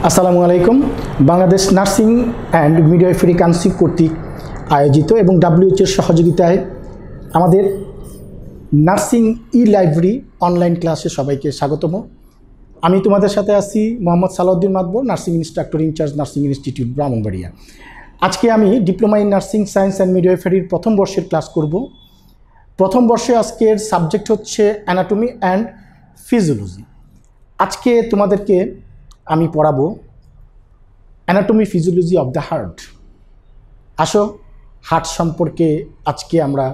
আসসালামু আলাইকুম। Bangladesh nursing and midwifery council কর্তৃক আয়োজিত এবং WHO এর সহযোগিতায় আমাদের নার্সিং লাইব্রেরি অনলাইন ক্লাসে সবাইকে স্বাগতম। আমি তোমাদের সাথে আছি Mohammad Salauddin Matbar, nursing instructor in-charge nursing institute Brahmanbaria. আজকে আমি diploma in nursing science and মিডওয়াইফারির প্রথম বর্ষের ক্লাস করব। প্রথম বর্ষে আজকের সাবজেক্ট হচ্ছে অ্যানাটমি অ্যান্ড ফিজিওলজি। আজকে তোমাদেরকে আমি পড়াবো anatomy physiology of the heart. আসো হার্ট সম্পর্কে আজকে আমরা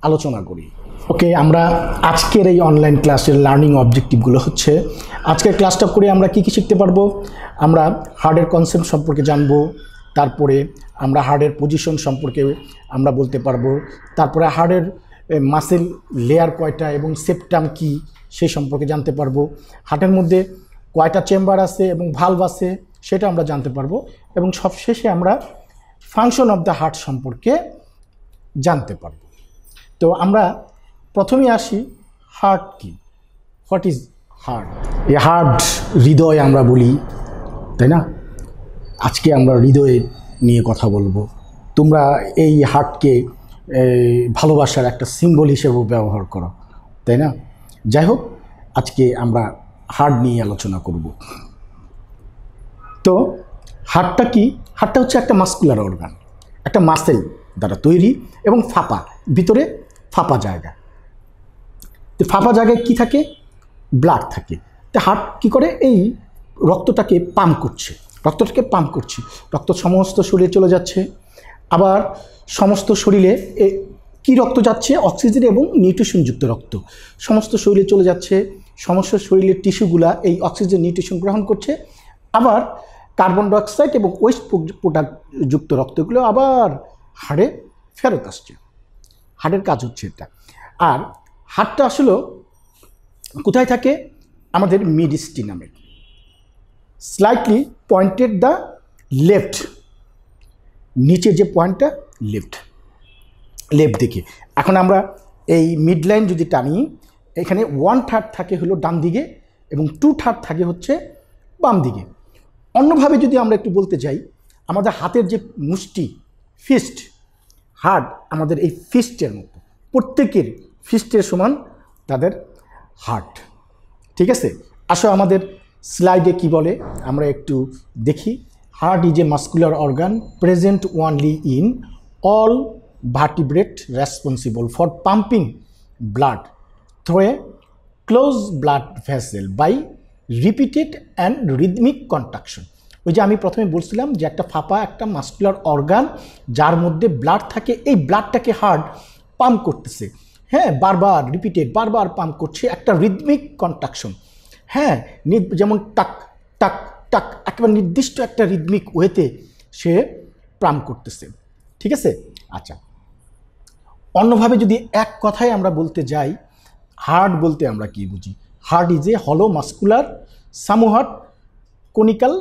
আলোচনা করি। ওকে, আমরা আজকের এই অনলাইন ক্লাসের লার্নিং অবজেক্টিভগুলো হচ্ছে, আজকের ক্লাসটা করে আমরা কি কি শিখতে পারবো। আমরা হার্টের কনসেপ্ট সম্পর্কে জানবো, তারপরে আমরা হার্টের পজিশন সম্পর্কে আমরা বলতে পারবো, তারপরে হার্টের মাসেল লেয়ার কয়টা এবং সেপ্টাম কি সেই সম্পর্কে জানতে পারবো, হার্টের মধ্যে কয়টা চেম্বার আছে এবং ভালভ আছে সেটা আমরা জানতে পারবো, এবং সবশেষে আমরা ফাংশন অফ দ্য হার্ট সম্পর্কে জানতে পারবো। তো আমরা প্রথমে আসি, হার্ট কি, হোয়াট ইজ হার্ট। এই হার্ট হৃদয় আমরা বলি, তাই না? আজকে আমরা হৃদয় নিয়ে কথা বলবো। তোমরা এই হার্টকে ভালোবাসার একটা সিম্বল হিসেবেও ব্যবহার করো, তাই না? যাই হোক, আজকে আমরা হার্ট নিয়ে আলোচনা করব। তো হার্টটা কি? হার্টটা হচ্ছে একটা মাস্কুলার অর্গান, একটা মাসেল দ্বারা তৈরি এবং ফাঁপা, ভিতরে ফাঁপা জায়গা। তো ফাঁপা জায়গায় কি থাকে? ব্লাড থাকে। তো হার্ট কি করে? এই রক্তটাকে পাম্প করছে, রক্ত সমস্ত শরীরে চলে যাচ্ছে। আবার সমস্ত শরীরে কি রক্ত যাচ্ছে? অক্সিজেন এবং নিউট্রিশনযুক্ত রক্ত সমস্ত শরীরে চলে যাচ্ছে। সমস্ত শরীরের টিস্যুগুলা এই অক্সিজেন নিউট্রিশন গ্রহণ করছে। আবার কার্বন ডাইঅক্সাইড এবং ওয়েস্ট প্রোডাক্ট যুক্ত রক্তগুলো আবার হাড়ে ফেরত আসছে। হাড়ের কাজ হচ্ছে এটা। আর হাড়টা আসলে কোথায় থাকে? আমাদের মিডিস্টিনামে, স্লাইটলি পয়েন্টেড দ্য লেফট, নিচে যে পয়েন্টটা লেফট দিকে। এখন আমরা এই মিড লাইন যদি টানি, এখানে 1/3 থাকে হলো ডান দিকে এবং 2/3 থাকে হচ্ছে বাম দিকে। অন্যভাবে যদি আমরা একটু বলতে যাই, আমাদের হাতের যে মুষ্টি, ফিস্ট, হার্ট আমাদের এই ফিস্টের মতো, প্রত্যেকের ফিস্টের সমান তাদের হার্ট। ঠিক আছে, আসো আমাদের স্লাইডে কি বলে আমরা একটু দেখি। Heart is a muscular organ present only in all vertebrate responsible for pumping blood through a close blood vessel by repeated and rhythmic contraction. ওই যে আমি প্রথমে বলছিলাম যে একটা ফাঁপা একটা মাস্কুলার অর্গান যার মধ্যে ব্লাড থাকে, এই ব্লাডটাকে হার্ট পাম্প করতেছে। হ্যাঁ, বারবার পাম্প করছে, একটা রিদমিক কন্ট্রাকশন। হ্যাঁ, যেমন টাক টাক টাক, একেবারে নির্দিষ্ট একটা রিদমিক ওয়েতে সে পাম্প করতেছে। ঠিক আছে, আচ্ছা। অন্যভাবে যদি এক কথায় আমরা বলতে যাই, হার্ট বলতে আমরা কি বুঝি? হার্ট ইজ এ হলো muscular somewhat conical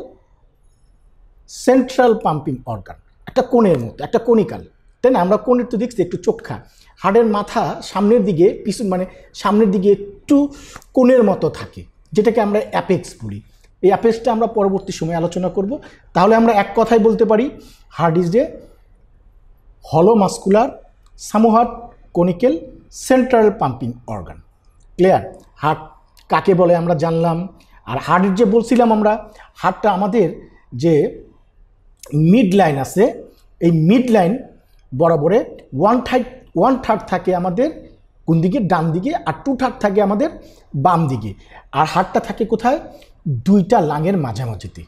central pumping organ. একটা কোণের মতো, একটা কনিক্যাল, তাই না? আমরা কোণের তো দেখছি একটু চোখা, হার্টের মাথা সামনের দিকে মানে সামনের দিকে একটু কোণের মতো থাকে, যেটাকে আমরা অ্যাপেক্স বলি। এই অ্যাপেক্সটা আমরা পরবর্তী সময়ে আলোচনা করব। তাহলে আমরা এক কথায় বলতে পারি, হার্ট ইজ এ হলো muscular somewhat conical central pumping organ. Clear? Heart কাকে বলে আমরা জানলাম। আর হার্টের যে বলছিলাম আমরা, হার্টটা আমাদের যে মিড লাইন আছে, এই মিড লাইন বরাবরে 1/3 থাকে আমাদের কোন দিকে? ডান দিকে। আর 2/3 থাকে আমাদের বাম দিকে। আর হার্টটা থাকে কোথায়? দুইটা লাঙের মাঝামাঝিতে।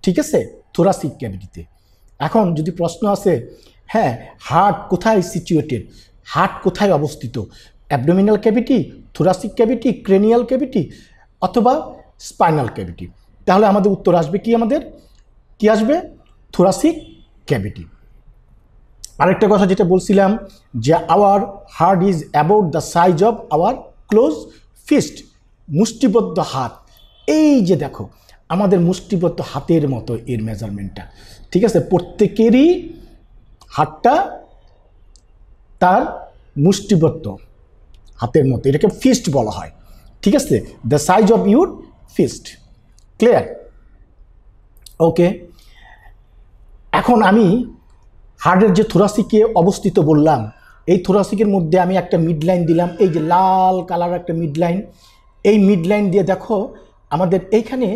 ঠিক আছে, থোরাসিক ক্যাভিটিতে। এখন যদি প্রশ্ন আসে, হ্যাঁ, হার্ট কোথায় সিচুয়েটেড, হার্ট কোথায় অবস্থিত? Abdominal cavity, thoracic cavity, cranial cavity অথবা স্পাইনাল ক্যাভিটি? তাহলে আমাদের উত্তর আসবে কি? আমাদের কি আসবে? Thoracic cavity. আরেকটা কথা যেটা বলছিলাম যে our heart is about the size of our close fist, মুষ্টিবদ্ধ হাত। এই যে দেখো, আমাদের মুষ্টিবদ্ধ হাতের মতো এর মেজারমেন্টটা। ঠিক আছে, প্রত্যেকেরই হাতটা তার মুষ্টিবদ্ধ হাতের মতো, এটাকে ফিস্ট বলা হয়। ঠিক আছে, the size of your fist. Clear? Okay, এখন আমি হার্টের যে থোরাসিকে অবস্থিত বললাম, এই থোরাসিকের মধ্যে আমি একটা মিড লাইন দিলাম, এই যে লাল কালার একটা মিড লাইন, এই মিড লাইন দিয়ে দেখো আমাদের এইখানে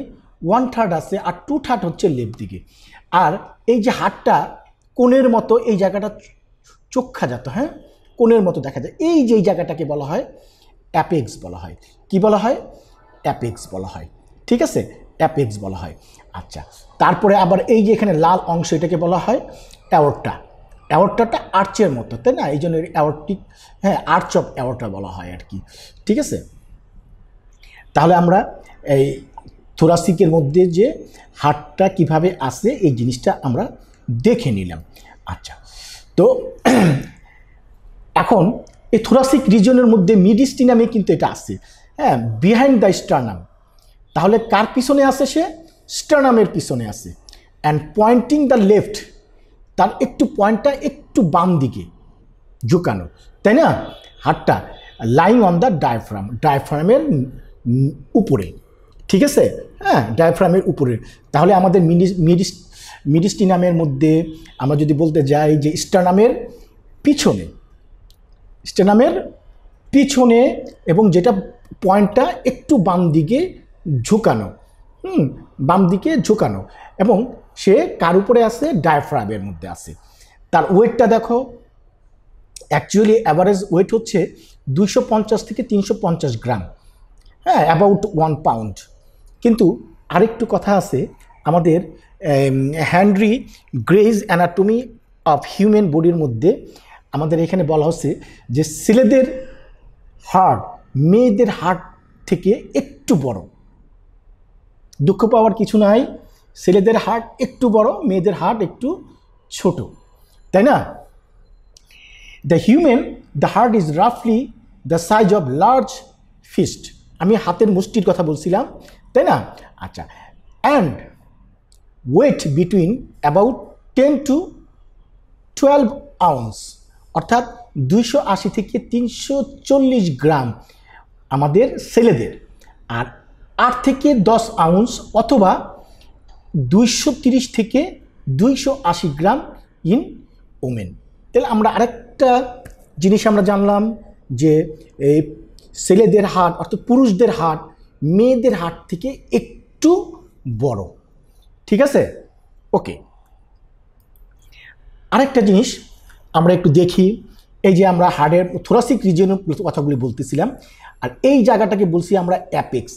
1/3 আছে আর 2/3 হচ্ছে লেফট দিকে। আর এই যে হাড়টা কোণের মতো, এই জায়গাটা চোখ্যাজাত, হ্যাঁ, কোণের মতো দেখা যায়, এই যে এই জায়গাটাকে বলা হয় অ্যাপেক্স বলা হয়। কি বলা হয়? অ্যাপেক্স বলা হয়। ঠিক আছে, অ্যাপেক্স বলা হয়। আচ্ছা, তারপরে আবার এই যে এখানে লাল অংশ, এটাকে বলা হয় অ্যাওর্টা। অ্যাওর্টাটা আর্চের মতো, তাই না? এই জন্য অ্যাওর্টিক, হ্যাঁ, আর্চ অফ অ্যাওর্টা বলা হয় আর কি। ঠিক আছে, তাহলে আমরা এই থোরাসিকের মধ্যে যে হাড়টা কিভাবে আসে এই জিনিসটা আমরা দেখে নিলাম। আচ্ছা, তো এখন এই থোরাসিক রিজনের মধ্যে মিডিস্টিনামে কিন্তু এটা আসে, হ্যাঁ, বিহাইন্ড দ্য স্টার্নাম। তাহলে কার পিছনে আসে? সে স্টার্নামের পিছনে আসে। অ্যান্ড পয়েন্টিং দ্য লেফট, তার একটু পয়েন্টটা একটু বাম দিকে ঝুঁকানো, তাই না? হাতটা লাইং অন দ্য ডায়াফ্রাম, ডায়াফ্রামের উপরে। ঠিক আছে, হ্যাঁ, ডায়াফ্রামের উপরে। তাহলে আমাদের মিডিস্টিনামের মধ্যে আমরা যদি বলতে যাই যে স্টার্নামের পিছনে, স্টার্নামের পিছনে, এবং যেটা পয়েন্টটা একটু বাম দিকে ঝুঁকানো, বাম দিকে ঝুঁকানো, এবং সে কার উপরে আছে? ডায়াফ্রামের মধ্যে আছে। তার ওয়েটটা দেখো, অ্যাকচুয়ালি অ্যাভারেজ ওয়েট হচ্ছে 250 থেকে 350 গ্রাম, হ্যাঁ, অ্যাবাউট 1 পাউন্ড। কিন্তু আরেকটু কথা আছে, আমাদের Henry grace anatomy of human বডির মধ্যে আমাদের এখানে বলা হচ্ছে যে ছেলেদের হার্ট মেয়েদের হার্ট থেকে একটু বড়। দুঃখ পাওয়ার কিছু নাই, ছেলেদের হার্ট একটু বড়, মেয়েদের হার্ট একটু ছোট, তাই না? দ্য হার্ট ইজ রাফলি the size of large fist. আমি হাতের মুষ্টির কথা বলছিলাম, তাই না? আচ্ছা, and weight between about 10 to 12 ounce, অর্থাৎ 280 থেকে 340 গ্রাম আমাদের ছেলেদের, আর 8 থেকে 10 আউন্স অথবা 230 থেকে 280 গ্রাম ইন ওমেন। তাহলে আমরা আরেকটা জিনিস আমরা জানলাম যে এই ছেলেদের হার্ট অর্থাৎ পুরুষদের হার্ট মেয়েদের হার্ট থেকে একটু বড়। ঠিক আছে, ওকে। আরেকটা জিনিস আমরা একটু দেখি, এই যে আমরা হার্টের থোরাসিক রিজিয়নের কথাগুলি বলতেছিলাম, আর এই জায়গাটাকে বলছি আমরা অ্যাপেক্স।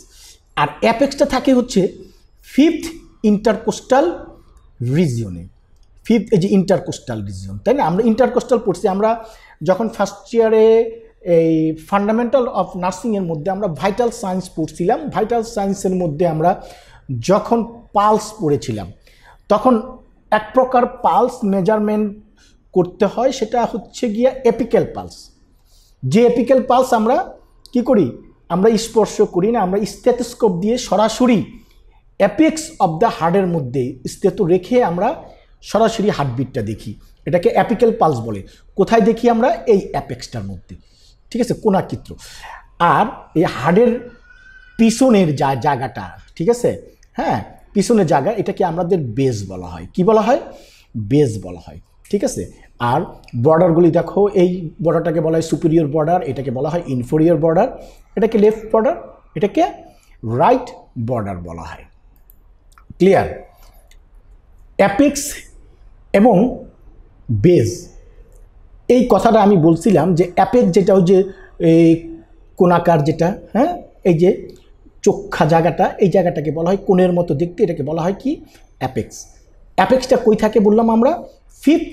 আর অ্যাপেক্সটা থাকে হচ্ছে 5th ইন্টারকোস্টাল রিজিয়নে। 5th এই যে ইন্টারকোস্টাল রিজিয়ন, তাই না? আমরা ইন্টারকোস্টাল পড়ছি, আমরা যখন ফার্স্ট ইয়ারে এই ফান্ডামেন্টাল অফ নার্সিংয়ের মধ্যে আমরা ভাইটাল সায়েন্স পড়ছিলাম। ভাইটাল সায়েন্সের মধ্যে আমরা যখন পালস পড়েছিলাম, তখন এক প্রকার পালস মেজারমেন্ট করতে হয়, সেটা হচ্ছে গিয়া এপিক্যাল পালস। যে এপিক্যাল পালস আমরা কি করি? আমরা স্পর্শ করি না, আমরা স্টেথোস্কোপ দিয়ে সরাসরি অ্যাপেক্স অফ দ্য হার্টের মধ্যে স্টেথো রেখে আমরা সরাসরি হার্টবিটটা দেখি, এটাকে অ্যাপিক্যাল পালস বলে। কোথায় দেখি আমরা? এই অ্যাপেক্সটার মধ্যে। ঠিক আছে, কোনাক্ষেত্র। আর এই হার্টের পিছনের জায়গাটা, ঠিক আছে, হ্যাঁ, পিছনের জায়গা, এটাকে আমাদের বেস বলা হয়। কি বলা হয়? বেস বলা হয়। ঠিক আছে, আর বর্ডারগুলি দেখো, এই বর্ডারটাকে বলা হয় সুপিরিয়র বর্ডার, এটাকে বলা হয় ইনফেরিয়র বর্ডার, এটাকে লেফট বর্ডার, এটাকে রাইট বর্ডার বলা হয়। ক্লিয়ার? অ্যাপেক্স এবং বেস, এই কথাটা আমি বলছিলাম যে অ্যাপেক্স যেটা ওই যে এই কোণাকার যেটা, হ্যাঁ, এই যে চোখা জায়গাটা, এই জায়গাটাকে বলা হয় কোণের মতো দেখতে, এটাকে বলা হয় কি? অ্যাপেক্স। অ্যাপেক্সটা কই থাকে বললাম আমরা? 5th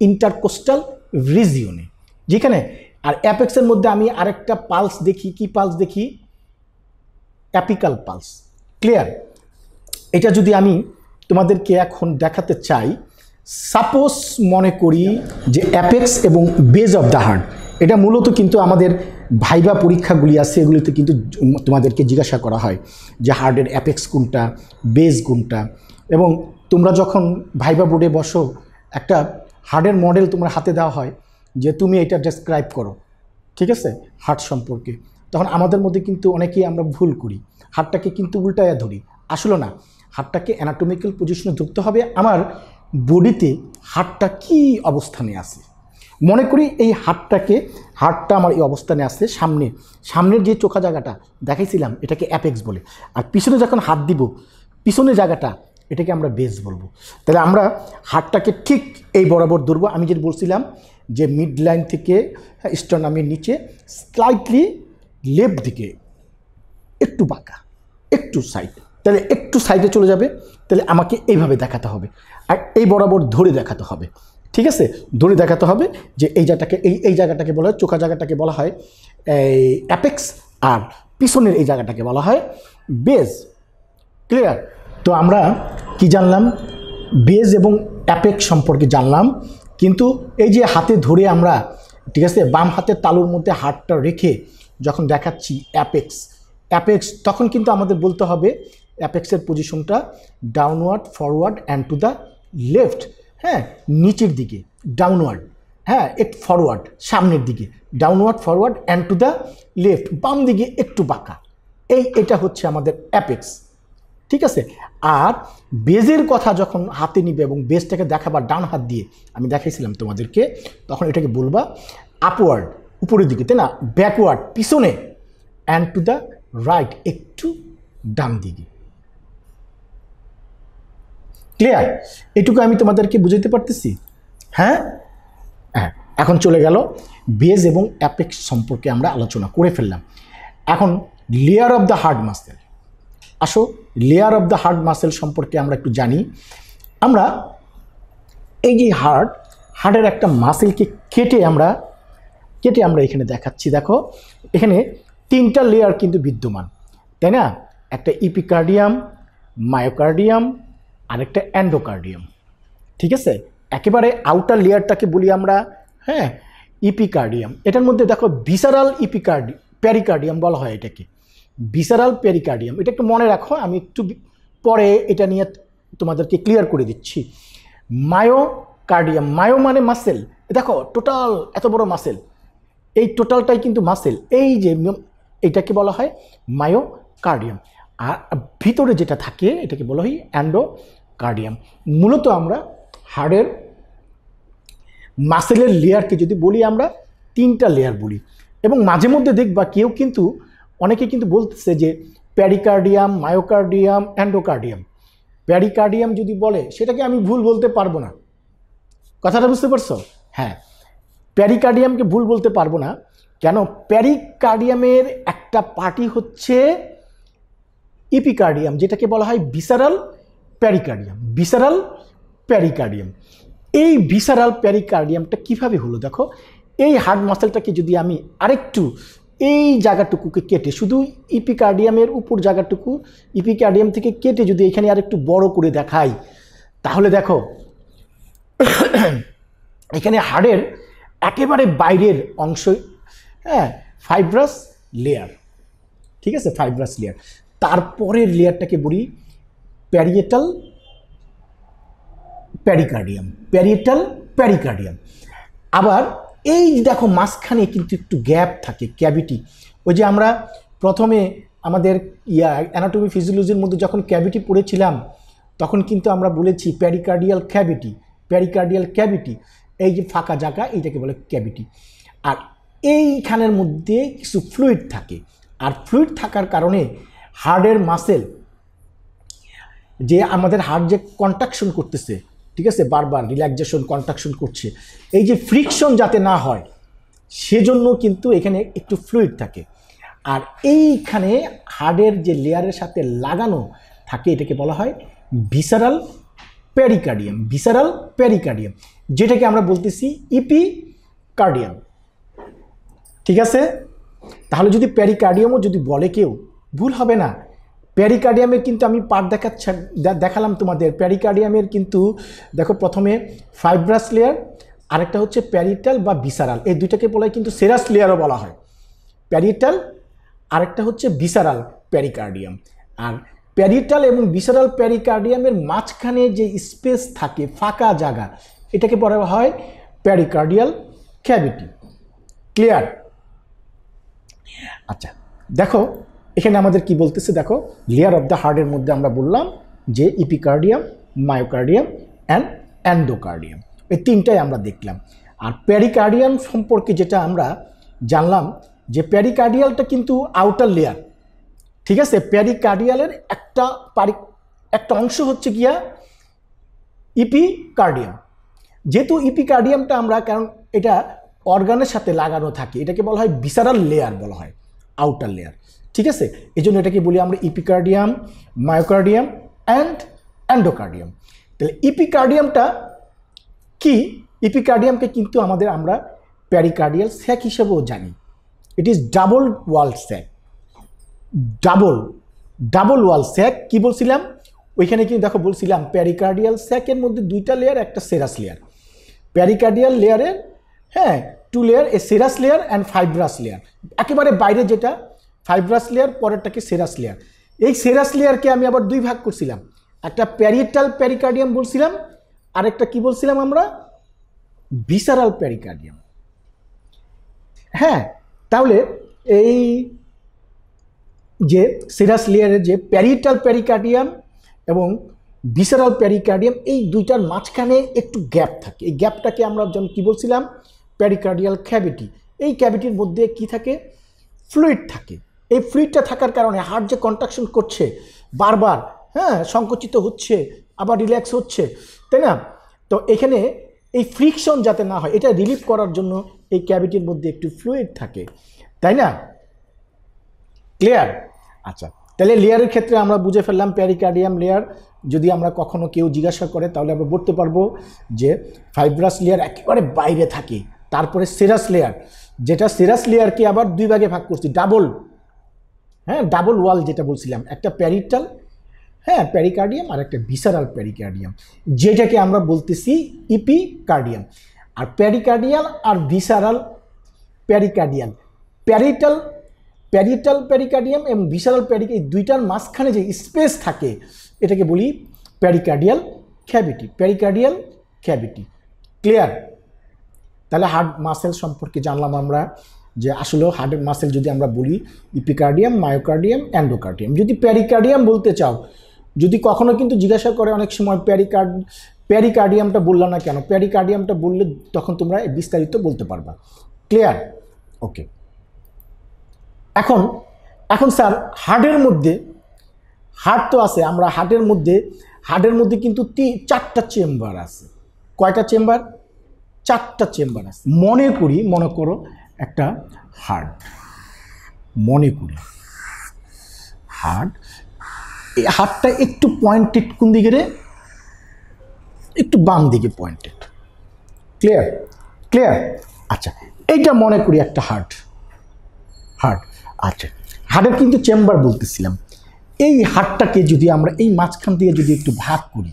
ইন্টারকোস্টাল রিজিয়নে, যেখানে। আর অ্যাপেক্সের মধ্যে আমি আরেকটা পালস দেখি। কি পালস দেখি? Apical pulse. ক্লিয়ার? এটা যদি আমি তোমাদেরকে এখন দেখাতে চাই, সাপোজ মনে করি যে অ্যাপেক্স এবং বেজ অফ দ্য হার্ট, এটা মূলত কিন্তু আমাদের ভাইবা পরীক্ষাগুলি আছে, এগুলিতে কিন্তু তোমাদেরকে জিজ্ঞাসা করা হয় যে হার্টের অ্যাপেক্স কোনটা, বেজ কোনটা। এবং তোমরা যখন ভাইবা বোর্ডে বসো, একটা হার্টের মডেল তোমার হাতে দেওয়া হয় যে তুমি এটা ডেসক্রাইব করো, ঠিক আছে, হার্ট সম্পর্কে। তখন আমাদের মধ্যে কিন্তু অনেকেই আমরা ভুল করি, হার্টটাকে কিন্তু উল্টায়া ধরি। আসলে না, হাড়টাকে অ্যানাটমিক্যাল পজিশনে ধরতে হবে আমার বডিতে হাড়টা কি অবস্থানে আছে। মনে করি এই হাড়টা আমার এই অবস্থানে আছে, সামনের যে চোখা জায়গাটা দেখাইছিলাম এটাকে অ্যাপেক্স বলে, আর পিছনে যখন হাত দিব পিছনের জায়গাটা এটাকে আমরা বেস বলবো। তাহলে আমরা হাড়টাকে ঠিক এই বরাবর ধরবো। আমি যেটা বলছিলাম যে মিড লাইন থেকে স্টার্নামের নিচে স্লাইটলি লেফট দিকে একটু বাঁকা, একটু সাইড, তাহলে একটু সাইডে চলে যাবে। তাহলে আমাকে এইভাবে দেখাতে হবে আর এই বরাবর ধরে দেখাতে হবে, ঠিক আছে? ধরে দেখাতে হবে যে এই জায়গাটাকে বলা হয়, চোখা জায়গাটাকে বলা হয় এই অ্যাপেক্স, আর পিছনের এই জায়গাটাকে বলা হয় বেজ। ক্লিয়ার? তো আমরা কি জানলাম? বেজ এবং অ্যাপেক্স সম্পর্কে জানলাম। কিন্তু এই যে হাতে ধরে আমরা, ঠিক আছে, বাম হাতের তালুর মধ্যে হাতটা রেখে যখন দেখাচ্ছি অ্যাপেক্স, তখন কিন্তু আমাদের বলতে হবে অ্যাপেক্সের পজিশনটা downward, forward and to the left. হ্যাঁ, নিচের দিকে ডাউনওয়ার্ড, হ্যাঁ একটু ফরওয়ার্ড, সামনের দিকে downward, forward and to the left, বাম দিকে একটু বাঁকা। এটা হচ্ছে আমাদের অ্যাপেক্স, ঠিক আছে? আর বেজের কথা যখন হাতে নিবে এবং বেজটাকে দেখাবার ডান হাত দিয়ে, আমি দেখাইছিলাম তোমাদেরকে, তখন এটাকে বলবা আপওয়ার্ড, উপরের দিকে, তাই না? ব্যাকওয়ার্ড, পিছনে, অ্যান্ড টু দ্য রাইট, একটু ডান দিকে। ক্লিয়ার? এটুকু আমি তোমাদেরকে বুঝাইতে পারতেছি? হ্যাঁ হ্যাঁ। এখন চলে গেল বেজ এবং অ্যাপেক্স সম্পর্কে আমরা আলোচনা করে ফেললাম। এখন layer of the heart muscle. আসো layer of the heart muscle সম্পর্কে আমরা একটু জানি। আমরা এই যে হার্টের একটা মাসেলকে কেটে আমরা এখানে দেখাচ্ছি। দেখো এখানে 3টা লেয়ার কিন্তু বিদ্যমান, তাই না? একটা ইপিকার্ডিয়াম, মায়োকার্ডিয়াম আর একটা অ্যান্ডোকার্ডিয়াম, ঠিক আছে? একেবারে আউটার লেয়ারটাকে বলি আমরা, হ্যাঁ, ইপিকার্ডিয়াম। এটার মধ্যে দেখো ভিসারাল প্যারিকার্ডিয়াম বলা হয় এটাকে, ভিসারাল প্যারিকার্ডিয়াম। এটা একটু মনে রাখো, আমি একটু পরে এটা নিয়ে তোমাদেরকে ক্লিয়ার করে দিচ্ছি। মায়োকার্ডিয়াম, মায়ো মানে মাসেল, দেখো টোটাল এত বড় মাসেল, এই টোটালটাই কিন্তু মাসেল, এই যে এইটাকে বলা হয় মায়োকার্ডিয়াম। আর ভিতরে যেটা থাকে এটাকে বলা হয় অ্যান্ডোকার্ডিয়াম। মূলত আমরা হাড়ের মাসেলের লেয়ারকে যদি বলি আমরা 3টা লেয়ার বলি। এবং মাঝে মধ্যে দেখবা অনেকে কিন্তু বলতেছে যে প্যারিকার্ডিয়াম, মায়োকার্ডিয়াম, অ্যান্ডোকার্ডিয়াম। প্যারিকার্ডিয়াম যদি বলে সেটাকে আমি ভুল বলতে পারবো না, কথাটা বুঝতে পারছো? হ্যাঁ, প্যারিকার্ডিয়ামকে ভুল বলতে পারবো না। কেন? প্যারিকার্ডিয়ামের একটা পার্টি হচ্ছে ইপিকার্ডিয়াম, যেটাকে বলা হয় ভিসারাল প্যারিকার্ডিয়াম। এই ভিসারাল প্যারিকার্ডিয়ামটা কিভাবে হলো দেখো। এই হার্ট মাসেলটাকে যদি আমি আরেকটু এই জায়গাটুকুকে কেটে, শুধু ইপিকার্ডিয়ামের উপর জায়গাটুকু ইপিকার্ডিয়াম থেকে কেটে যদি এখানে আরেকটু বড় করে দেখাই, তাহলে দেখো এখানে হাড়ের একেবারে বাইরের অংশ, হ্যাঁ, ফাইব্রাস লেয়ার, ঠিক আছে, ফাইব্রাস লেয়ার। তারপরের লেয়ারটাকে বলি প্যারিয়েটাল প্যারিকার্ডিয়াম। আবার এই দেখো মাঝখানে কিন্তু একটু গ্যাপ থাকে, ক্যাভিটি। ওই যে আমরা প্রথমে আমাদের অ্যানাটমি ফিজিওলজির মধ্যে যখন ক্যাভিটি পড়েছিলাম, তখন কিন্তু আমরা বলেছি প্যারিকার্ডিয়াল ক্যাভিটি, এই যে ফাঁকা জায়গা এইটাকে বলে ক্যাভিটি। আর এইখানের মধ্যে কিছু ফ্লুইড থাকে, আর ফ্লুইড থাকার কারণে হার্টের মাসেল, যে আমাদের হার্ট যে কন্ট্রাকশন করতেছে, ঠিক আছে, বারবার রিল্যাক্সেশন কন্ট্রাকশন করছে, এই যে ফ্রিকশন যাতে না হয় সেজন্য কিন্তু এখানে একটু ফ্লুইড থাকে। আর এইখানে হার্টের যে লেয়ারের সাথে লাগানো থাকে এটাকে বলা হয় ভিসারাল প্যারিকার্ডিয়াম, যেটাকে আমরা বলতেছি ইপিকার্ডিয়াম, ঠিক আছে? তাহলে যদি প্যারিকার্ডিয়ামও যদি বলে কেউ, ভুল হবে না। প্যারিকার্ডিয়ামের কিন্তু আমি পার্ট দেখালাম তোমাদের। প্যারিকার্ডিয়ামের কিন্তু দেখো প্রথমে ফাইব্রাস লেয়ার, আরেকটা হচ্ছে প্যারিটাল বা ভিসারাল, এই দুইটাকে বলা হয় কিন্তু সেরাস লেয়ারও বলা হয়। প্যারিটাল আরেকটা হচ্ছে ভিসারাল প্যারিকার্ডিয়াম। আর প্যারিটাল এবং ভিসারাল প্যারিকার্ডিয়ামের মাঝখানে যে স্পেস থাকে, ফাঁকা জায়গা, এটাকে বলা হয় প্যারিকার্ডিয়াল ক্যাভিটি। ক্লিয়ার? আচ্ছা, দেখো এখানে আমাদের কি বলতেছে, দেখো লেয়ার অফ দ্য হার্টের মধ্যে আমরা বললাম যে ইপিকার্ডিয়াম, মায়োকার্ডিয়াম অ্যান্ড এন্ডোকার্ডিয়াম, এই তিনটাই আমরা দেখলাম। আর পেরিকার্ডিয়াম সম্পর্কে যেটা আমরা জানলাম যে পেরিকার্ডিয়ালটা কিন্তু আউটার লেয়ার, ঠিক আছে। পেরিকার্ডিয়ালের একটা অংশ হচ্ছে গিয়া ইপিকার্ডিয়াম। যেহেতু ইপিকার্ডিয়ামটা আমরা, কারণ এটা অর্গানের সাথে লাগানো থাকে, এটাকে বলা হয় ভিসারাল লেয়ার বলা হয়, আউটার লেয়ার, ঠিক আছে। এই জন্য এটাকে বলি আমরা ইপিকার্ডিয়াম, মায়োকার্ডিয়াম অ্যান্ড এন্ডোকার্ডিয়াম। তাহলে ইপিকার্ডিয়ামটা কি? ইপিকার্ডিয়ামকে কিন্তু আমরা পেরিকার্ডিয়াল স্যাক হিসেবেও জানি। It is double wall sac, double wall sac. কি বলছিলাম ওইখানে? কিন্তু দেখো বলছিলাম পেরিকার্ডিয়াল স্যাকের মধ্যে দুইটা লেয়ার, একটা সেরাস লেয়ার। পেরিকার্ডিয়াল লেয়ারের 2 layer, A serous layer and fibrous layer. একেবারে বাইরে যেটা ফাইব্রাস লেয়ার, পরেরটাকে সেরাস লেয়ার। এই সেরাস লেয়ারকে আমি আবার 2 ভাগ করছিলাম, একটা প্যারিয়েটাল পেরিকার্ডিয়াম বলছিলাম, আরেকটা কি বলছিলাম আমরা? Visceral pericardium. তাহলে এই যে সেরাস লেয়ারের যে প্যারিয়েটাল পেরিকার্ডিয়াম এবং ভিসারাল পেরিকার্ডিয়াম, এই দুইটার মাঝখানে একটু গ্যাপ থাকে। এই গ্যাপটাকে আমরা যেমন কি বলছিলাম? Pericardial cavity. এই ক্যাভিটির মধ্যে কি থাকে? ফ্লুইড থাকে। এই ফ্লুইডটা থাকার কারণে হার্ট যে কন্ট্রাকশন করছে বারবার, সংকুচিত হচ্ছে আবার রিল্যাক্স হচ্ছে, তাই না? তো এখানে এই ফ্রিকশন যাতে না হয়, এটা রিলিফ করার জন্য এই ক্যাভিটির মধ্যে একটু ফ্লুইড থাকে, তাই না? ক্লিয়ার? আচ্ছা, তাহলে লেয়ারের ক্ষেত্রে আমরা বুঝে ফেললাম পেরিকার্ডিয়াম লেয়ার। যদি আমরা কখনো কেউ জিজ্ঞাসা করে তাহলে আমরা বলতে পারবো যে ফাইব্রাস লেয়ার একেবারে বাইরে থাকে। তারপরে সেরাস লেয়ার, যেটা সেরাস লেয়ারকে আবার 2 ভাগে ভাগ করছি, ডাবল ওয়াল যেটা বলছিলাম, একটা প্যারিটাল পেরিকার্ডিয়াম আর একটা ভিসারাল পেরিকার্ডিয়াম, যেটাকে আমরা বলতেছি ইপিকার্ডিয়াম। আর পেরিকার্ডিয়াল আর ভিসারাল পেরিকার্ডিয়াল, প্যারিটাল পেরিকার্ডিয়াম এবং ভিসারাল পেরিকার্ডিয়াম, এই দুইটার মাঝখানে যে স্পেস থাকে এটাকে বলি পেরিকার্ডিয়াল ক্যাভিটি। ক্লিয়ার? তাহলে হার্ট মাসেল সম্পর্কে জানলাম আমরা যে আসলে হার্টের মাসেল যদি আমরা বলি ইপিকার্ডিয়াম, মায়োকার্ডিয়াম, এন্ডোকার্ডিয়াম। যদি পেরিকার্ডিয়াম বলতে চাও, যদি কখনো কিন্তু জিজ্ঞাসা করে অনেক সময় পেরিকার্ডিয়ামটা বললাম না কেন, পেরিকার্ডিয়ামটা বললে তখন তোমরা বিস্তারিত বলতে পারবা। ক্লিয়ার? ওকে। এখন স্যার হার্টের মধ্যে, হার্ট তো আছে, আমরা হার্টের মধ্যে কিন্তু 4টা চেম্বার আছে। কয়টা চেম্বার? 4টা চেম্বার আছে। মনে করো একটা হার্ট, এই হার্টটা একটু পয়েন্টেড, কোন দিকে রে? একটু বাম দিকে পয়েন্টেড। ক্লিয়ার? আচ্ছা, এইটা মনে করি একটা হার্ট। আচ্ছা, হার্টের কিন্তু চেম্বার বলতেছিলাম। এই হার্টটাকে যদি আমরা এই মাঝখান দিয়ে যদি একটু ভাগ করি,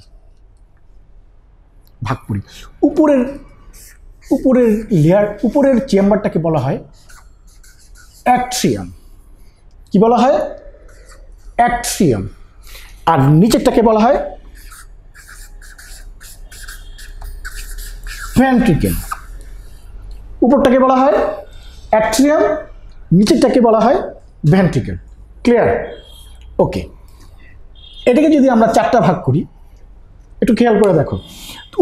উপরের চেম্বারটাকে বলা হয় অ্যাট্রিয়াম। কি বলা হয়? অ্যাট্রিয়াম। আর নিচেরটাকে বলা হয় ভেন্ট্রিকেল। উপরটাকে বলা হয় অ্যাট্রিয়াম, নিচেরটাকে বলা হয় ভেন্ট্রিকেল। ক্লিয়ার? ওকে। এটাকে যদি আমরা 4টা ভাগ করি, একটু খেয়াল করে দেখো,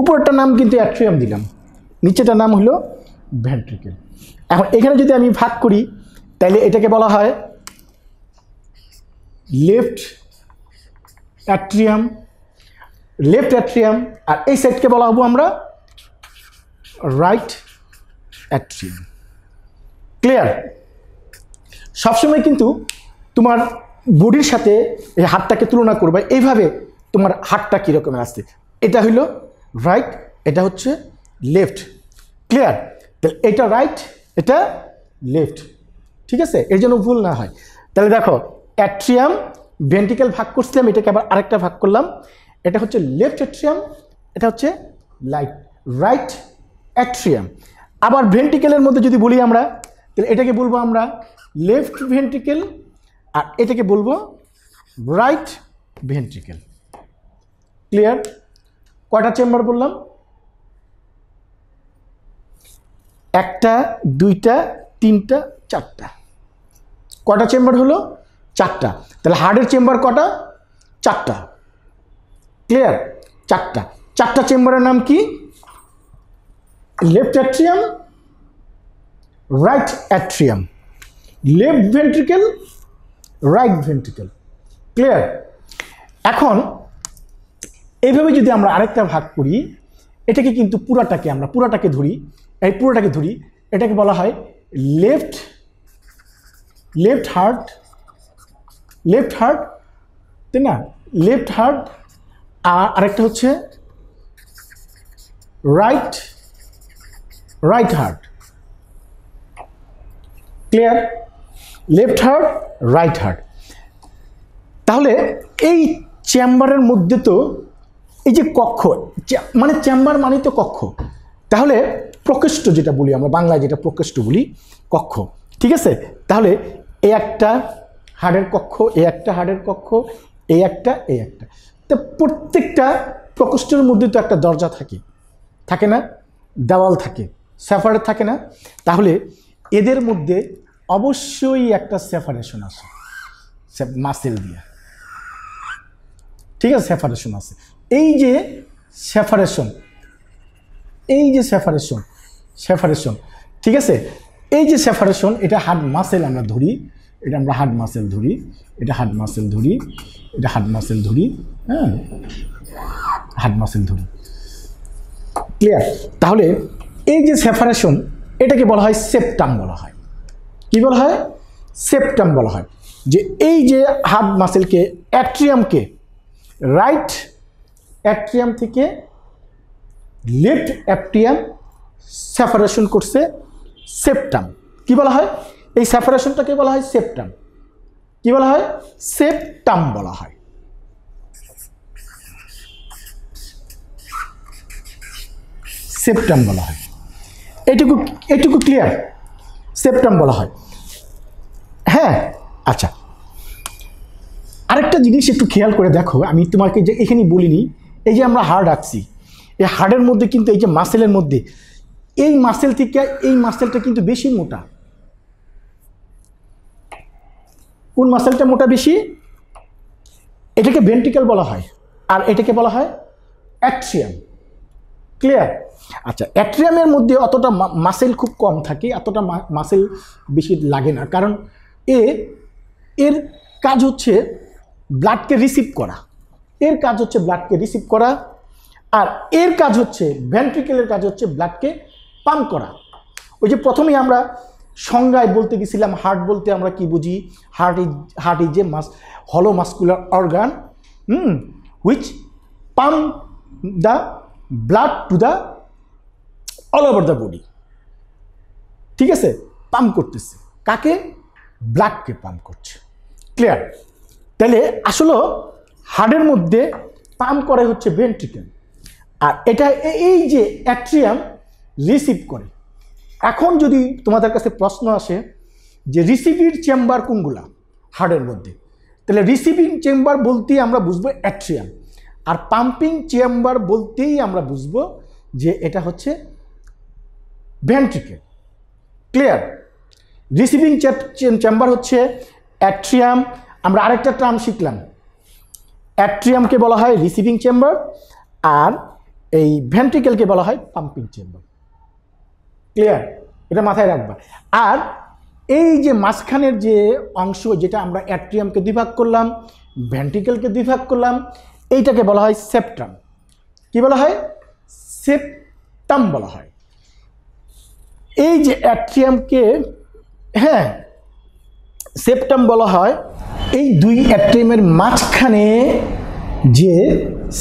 উপরটার নাম কিন্তু অ্যাট্রিয়াম দিলাম, নিচেটার নাম হলো ভেন্ট্রিকেল। এখন এখানে যদি আমি ভাগ করি তাহলে এটাকে বলা হয় লেফট অ্যাট্রিয়াম, আর এই সাইডকে বলা হবো আমরা রাইট অ্যাট্রিয়াম। ক্লিয়ার? সবসময় কিন্তু তোমার বডির সাথে এই হাতটাকে তুলনা করবে, এইভাবে তোমার হাতটা কীরকমের আসছে। এটা হইল রাইট, এটা হচ্ছে লেফট। ক্লিয়ার? তাহলে এটা রাইট, এটা লেফট, ঠিক আছে? এর জন্য ভুল না হয়। তাহলে দেখো, অ্যাট্রিয়াম, ভেন্ট্রিকেল ভাগ করছিলাম, এটাকে আবার আরেকটা ভাগ করলাম। এটা হচ্ছে লেফট অ্যাট্রিয়াম, এটা হচ্ছে রাইট অ্যাট্রিয়াম। আবার ভেন্ট্রিকেলের মধ্যে যদি বলি আমরা, তাহলে এটাকে বলবো আমরা লেফট ভেন্ট্রিকেল, আর এটাকে বলবো রাইট ভেন্ট্রিকেল। ক্লিয়ার? কয়টা চেম্বার বললাম? 1টা, 2টা, 3টা, 4টা। কয়টা চেম্বার হলো? 4টা। তাহলে হার্টের চেম্বার কটা? 4টা। ক্লিয়ার? চারটা চেম্বারের নাম কি? Left atrium, right atrium, left ventricle, right ventricle. Clear? এখন এইভাবে যদি আমরা আরেকটা ভাগ করি, এটাকে কিন্তু আমরা পুরাটাকে ধরি, এটাকে বলা হয় লেফট হার্ট, তাই না? Left heart. আর আরেকটা হচ্ছে right heart. Clear? Left heart, right heart. তাহলে এই চেম্বারের মধ্যে তো এই যে কক্ষ, মানে চেম্বার মানে তো কক্ষ, তাহলে প্রকোষ্ঠ যেটা বলি আমরা বাংলায়, যেটা প্রকোষ্ঠ বলি, কক্ষ। ঠিক আছে? তাহলে এই একটা হাড়ের কক্ষ, এই একটা হাড়ের কক্ষ, এই একটা। তো প্রত্যেকটা প্রকোষ্ঠের মধ্যে তো একটা দরজা থাকে না? দেওয়াল থাকে, সেপারেট থাকে না? তাহলে এদের মধ্যে অবশ্যই একটা সেপারেশন আছে মাসেল দিয়ে। ঠিক আছে? সেপারেশন আছে। এই যে সেপারেশন, ঠিক আছে? এই যে সেপারেশন, এটা হার্ট মাসেল আমরা ধরি, এটা আমরা হার্ট মাসেল ধরি, এটা হার্ট মাসেল ধরি, এটা হার্ট মাসেল ধরি, হ্যাঁ, হার্ট মাসেল ধরি। ক্লিয়ার? তাহলে এই যে সেপারেশন, এটাকে বলা হয় সেপ্টাম বলা হয়। কি বলা হয়? সেপ্টাম বলা হয়। যে এই যে হার্ট মাসেলকে, অ্যাট্রিয়ামকে রাইট অ্যাট্রিয়াম থেকে লেফট অ্যাট্রিয়াম সেপারেশন করছে সেপ্টাম। কি বলা হয়? এই সেপারেশনটাকে বলা হয় সেপ্টাম। কি বলা হয়? সেপ্টাম বলা হয়। সেপ্টাম বলা হয়। এটুকু ক্লিয়ার? সেপ্টাম বলা হয়। হ্যাঁ, আচ্ছা, আরেকটা জিনিস একটু খেয়াল করে দেখো, আমি তোমাকে যে এখানে বলিনি, এই যে আমরা হাড় আঁকছি, এই হাড়ের মধ্যে কিন্তু এই যে মাসেলের মধ্যে, এই মাসেল থেকে এই মাসেলটা কিন্তু বেশি মোটা। কোন মাসেলটা মোটা বেশি? এটাকে ভেন্ট্রিকেল বলা হয়, আর এটাকে বলা হয় অ্যাট্রিয়াম। ক্লিয়ার? আচ্ছা, অ্যাট্রিয়ামের মধ্যে অতটা মাসেল খুব কম থাকে, এতটা মাসেল বেশি লাগে না, কারণ এর কাজ হচ্ছে ব্লাডকে রিসিভ করা, আর এর কাজ হচ্ছে ভেন্ট্রিকেলের কাজ হচ্ছে ব্লাডকে পাম্প করা। ওই যে প্রথমেই আমরা সংজ্ঞায় বলতে গেছিলাম, হার্ট বলতে আমরা কি বুঝি? হার্ট ইজ এ হলো muscular organ which pump the blood to the all over the body. ঠিক আছে? পাম্প করতেছে কাকে? ব্লাডকে পাম্প করছে। ক্লিয়ার? তাহলে আসলে হার্টের মধ্যে পাম্প করে হচ্ছে ভেন্ট্রিকেল, আর এটা এই যে অ্যাট্রিয়াম রিসিভ করে। এখন যদি তোমাদের কাছে প্রশ্ন আসে যে রিসিভিং চেম্বার কোনগুলা হার্টের মধ্যে, তাহলে রিসিভিং চেম্বার বলতেই আমরা বুঝবো অ্যাট্রিয়াম, আর পাম্পিং চেম্বার বলতেই আমরা বুঝবো যে এটা হচ্ছে ভেন্ট্রিকেল। ক্লিয়ার? রিসিভিং চেম্বার হচ্ছে অ্যাট্রিয়াম। আমরা আরেকটা টার্ম শিখলাম, অ্যাট্রিয়ামকে বলা হয় রিসিভিং চেম্বার, আর এই ভেন্ট্রিকেলকে বলা হয় পাম্পিং চেম্বার। ক্লিয়ার? এটা মাথায় রাখবা। আর এই যে মাঝখানের যে অংশ, যেটা আমরা অ্যাট্রিয়ামকে দুই ভাগ করলাম, ভেন্ট্রিকেলকে দুই ভাগ করলাম, এইটাকে বলা হয় সেপ্টাম। কি বলা হয়? সেপ্টাম বলা হয়। এই যে অ্যাট্রিয়ামকে, হ্যাঁ, সেপ্টাম বলা হয়। এই দুই অ্যাট্রিয়ামের মাঝখানে যে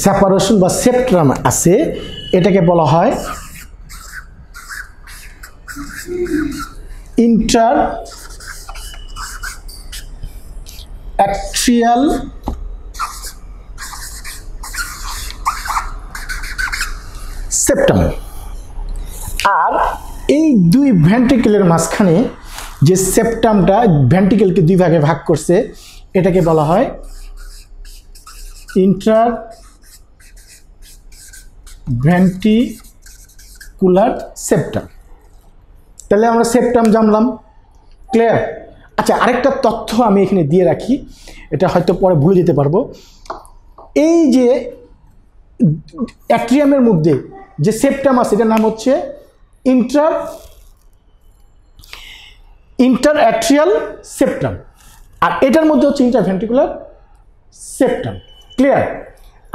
সেপারেশন বা সেপ্টাম আছে, এটাকে বলা হয় ইন্টার অ্যাট্রিয়াল সেপ্টাম। আর এই দুই ভেন্ট্রিকেলের মাঝখানে যে সেপ্টামটা ভেন্ট্রিকেলকে দুই ভাগে ভাগ করছে, এটাকে বলা হয় ইন্টার ভেন্ট্রিকুলার সেপ্টাম। তাহলে আমরা সেপ্টাম জানলাম। ক্লিয়ার? আচ্ছা, আরেকটা তথ্য আমি এখানে দিয়ে রাখি, এটা হয়তো পরে ভুলে যেতে পারবো। এই যে অ্যাট্রিয়ামের মধ্যে যে সেপ্টাম আছে এটার নাম হচ্ছে ইন্টার অ্যাট্রিয়াল সেপ্টাম, আর এটার মধ্যে হচ্ছে ইন্টারভেন্ট্রিকুলার সেপ্টাম। ক্লিয়ার?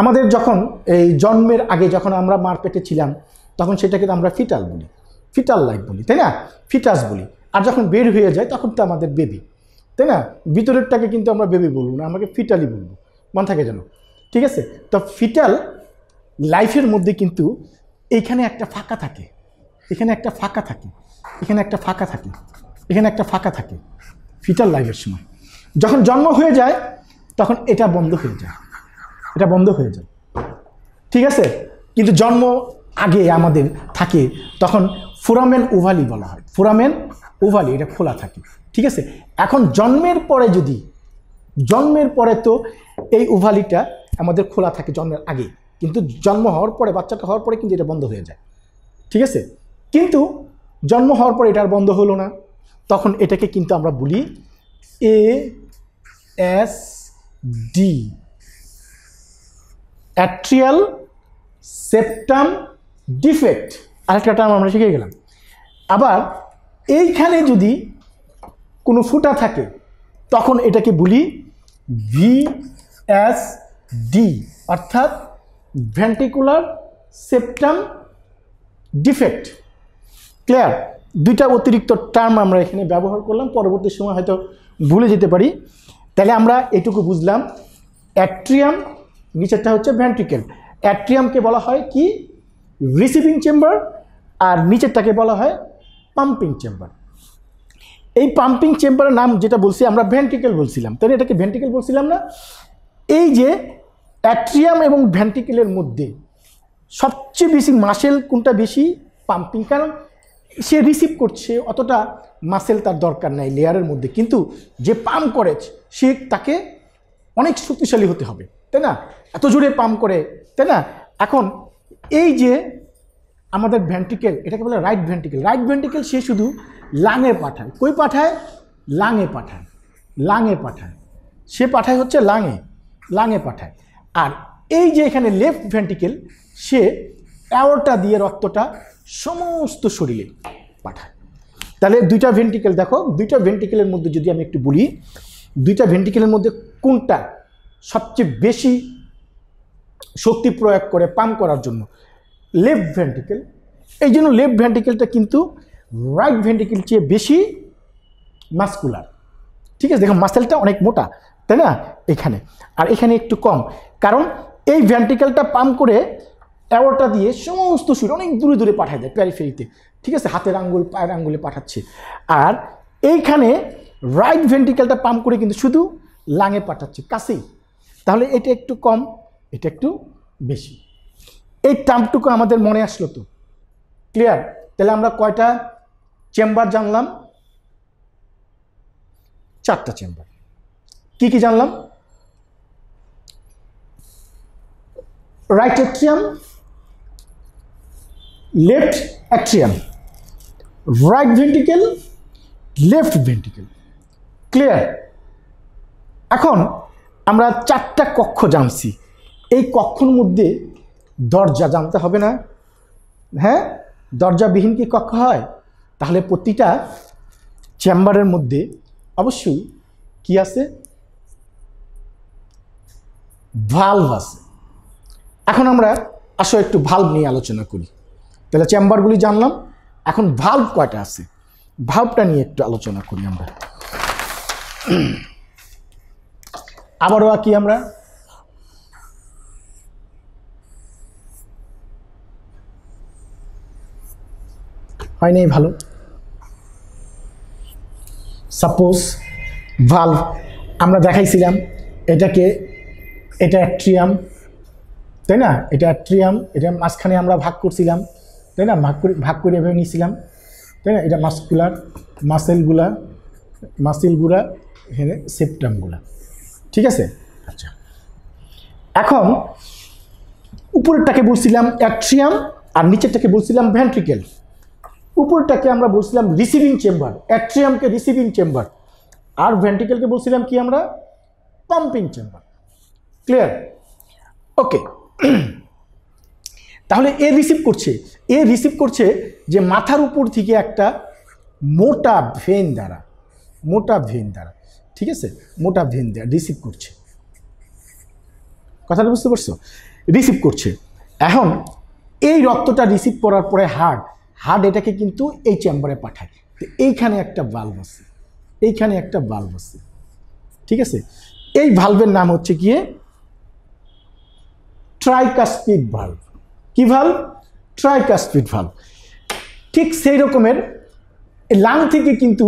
আমাদের যখন এই জন্মের আগে যখন আমরা মার পেটে ছিলাম তখন সেটাকে আমরা ফিটাল বলি, ফিটাল লাইফ বলি, তাই না? ফিটাস বলি। আর যখন বের হয়ে যায় তখন তো আমাদের বেবি, তাই না? ভিতরেরটাকে কিন্তু আমরা বেবি বলবো না, আমাকে ফিটালই বলবো, মনে থাকে যেন। ঠিক আছে? তো ফিটাল লাইফের মধ্যে কিন্তু এইখানে একটা ফাঁকা থাকে, এখানে একটা ফাঁকা থাকে, এখানে একটা ফাঁকা থাকে, এখানে একটা ফাঁকা থাকে ফিটাল লাইফের সময়। যখন জন্ম হয়ে যায় তখন এটা বন্ধ হয়ে যায়, এটা বন্ধ হয়ে যায়। ঠিক আছে? কিন্তু জন্ম আগে আমাদের থাকে তখন ফোরামেন ওভালি বলা হয়, ফোরামেন ওভালি, এটা খোলা থাকে। ঠিক আছে? এখন জন্মের পরে যদি, জন্মের পরে তো এই ওভালিটা আমাদের খোলা থাকে জন্মের আগে, কিন্তু জন্ম হওয়ার পরে, বাচ্চাটা হওয়ার পরে কিন্তু এটা বন্ধ হয়ে যায়। ঠিক আছে? কিন্তু জন্ম হওয়ার পরে এটা আর বন্ধ হলো না, তখন এটাকে কিন্তু আমরা বলি ASD, অ্যাট্রিয়াল সেপ্টাম ডিফেক্ট। আরেকটা টার্ম আমরা শিখে গেলাম। আবার এইখানে যদি কোনো ফুটা থাকে তখন এটাকে বলি VSD, অর্থাৎ ভেন্ট্রিকুলার সেপ্টাম ডিফেক্ট। ক্লিয়ার? দুইটা অতিরিক্ত টার্ম আমরা এখানে ব্যবহার করলাম, পরবর্তী সময় হয়তো ভুলে যেতে পারি। তাহলে আমরা এটুকু বুঝলাম, অ্যাট্রিয়াম, নিচেরটা হচ্ছে ভেন্ট্রিকেল। অ্যাট্রিয়ামকে বলা হয় কি? রিসিভিং চেম্বার, আর নিচেরটাকে বলা হয় পাম্পিং চেম্বার। এই পাম্পিং চেম্বারের নাম যেটা বলছি আমরা ভেন্ট্রিকেল বলছিলাম, তাহলে এটাকে ভেন্ট্রিকেল বলছিলাম না? এই যে অ্যাট্রিয়াম এবং ভেন্ট্রিকেলের মধ্যে সবচেয়ে বেশি মাসেল কোনটা বেশি? পাম্পিং। কারণ সে রিসিভ করছে, অতটা মাসেল তার দরকার নাই লেয়ারের মধ্যে, কিন্তু যে পাম্প করে সে তাকে অনেক শক্তিশালী হতে হবে, তাই না? এত জোরে পাম্প করে, তাই না? এখন এই যে আমাদের ভেন্ট্রিকেল, এটাকে বলে রাইট ভেন্ট্রিকেল। রাইট ভেন্ট্রিকেল সে শুধু লাঙে পাঠায়। কই পাঠায়? লাঙে পাঠায়, লাঙে পাঠায়, সে পাঠায় হচ্ছে লাঙে, লাঙে পাঠায়। আর এই যে এখানে লেফট ভেন্ট্রিকেল, সে অ্যাওর্টা দিয়ে রক্তটা সমস্ত শরীরে পাঠায়। তাহলে দুইটা ভেন্ট্রিকেল দেখো, দুইটা ভেন্ট্রিকেলের মধ্যে যদি আমি একটু বলি, দুইটা ভেন্ট্রিকেলের মধ্যে কোনটা সবচেয়ে বেশি শক্তি প্রয়োগ করে পাম্প করার জন্য? Left ventricle. এই জন্য লেফট ভেন্ট্রিকেলটা কিন্তু রাইট ভেন্ট্রিকেল চেয়ে বেশি মাসকুলার। ঠিক আছে? দেখো মাসেলটা অনেক মোটা, তাই না? এখানে, আর এখানে একটু কম, কারণ এই ভেন্ট্রিকেলটা পাম্প করে অ্যাওর্টা দিয়ে সমস্ত শরীর অনেক দূরে দূরে পাঠায় দেয়, প্যারিফেরিতে। ঠিক আছে? হাতের আঙ্গুল, পায়ের আঙ্গুলে পাঠাচ্ছে। আর এইখানে রাইট ভেন্ট্রিকেলটা পাম্প করে কিন্তু শুধু লাঙে পাঠাচ্ছে, কাছেই। তাহলে এটা একটু কম, এটা একটু বেশি। এই টার্মটুকু আমাদের মনে আসলো তো? ক্লিয়ার? তাহলে আমরা কয়টা চেম্বার জানলাম? 4টা চেম্বার। কি কি জানলাম? Right atrium, left atrium, right ventricle, left ventricle. Clear? এখন আমরা 4টা কক্ষ জানছি, এই কক্ষর মধ্যে দরজা জানতে হবে না? হ্যাঁ, দরজাবিহীন কি কক্ষ হয়? তাহলে প্রতিটা চেম্বারের মধ্যে অবশ্যই কি আছে? ভালভ আছে। এখন আমরা আসো একটু ভালভ নিয়ে আলোচনা করি। তাহলে চেম্বারগুলি জানলাম, এখন ভালভ কয়টা আছে ভালভটা নিয়ে একটু আলোচনা করি আমরা। আবারও কি আমরা হয় নাই ভালো। সাপোজ ভালভ আমরা দেখাইছিলাম, এটাকে, এটা অ্যাট্রিয়াম, তাই না? এটা অ্যাট্রিয়াম, এটা মাঝখানে আমরা ভাগ করছিলাম, তাই না? ভাগ করে এভাবে নিয়েছিলাম, তাই না? এটা মাসকুলার, মাসেলগুলা, এখানে সেপ্টামগুলা। ঠিক আছে? আচ্ছা, এখন উপরেরটাকে বলছিলাম অ্যাট্রিয়াম আর নিচেরটাকে বলছিলাম ভেন্ট্রিকেল। উপরটাকে আমরা বলছিলাম রিসিভিং চেম্বার, অ্যাট্রিয়ামকে রিসিভিং চেম্বার, আর ভেন্ট্রিকেলকে বলছিলাম কি আমরা? Pumping chamber. ক্লিয়ার? ওকে। তাহলে এ রিসিভ করছে যে মাথার উপর থেকে একটা মোটা ভেন দ্বারা, ঠিক আছে, মোটা ভেন দ্বারা রিসিভ করছে। কথাটা বুঝতে পারছো? রিসিভ করছে। এখন এই রক্তটা রিসিভ করার পরে হার্ট এটাকে কিন্তু এই চেম্বারে পাঠায়। তো এইখানে একটা ভালভ আছে, ঠিক আছে। এই ভালভের নাম হচ্ছে গিয়ে ট্রাইকাসপিড ভালভ। কি ভালভ? Tricuspid valve. ঠিক সেই রকমের লাং থেকে কিন্তু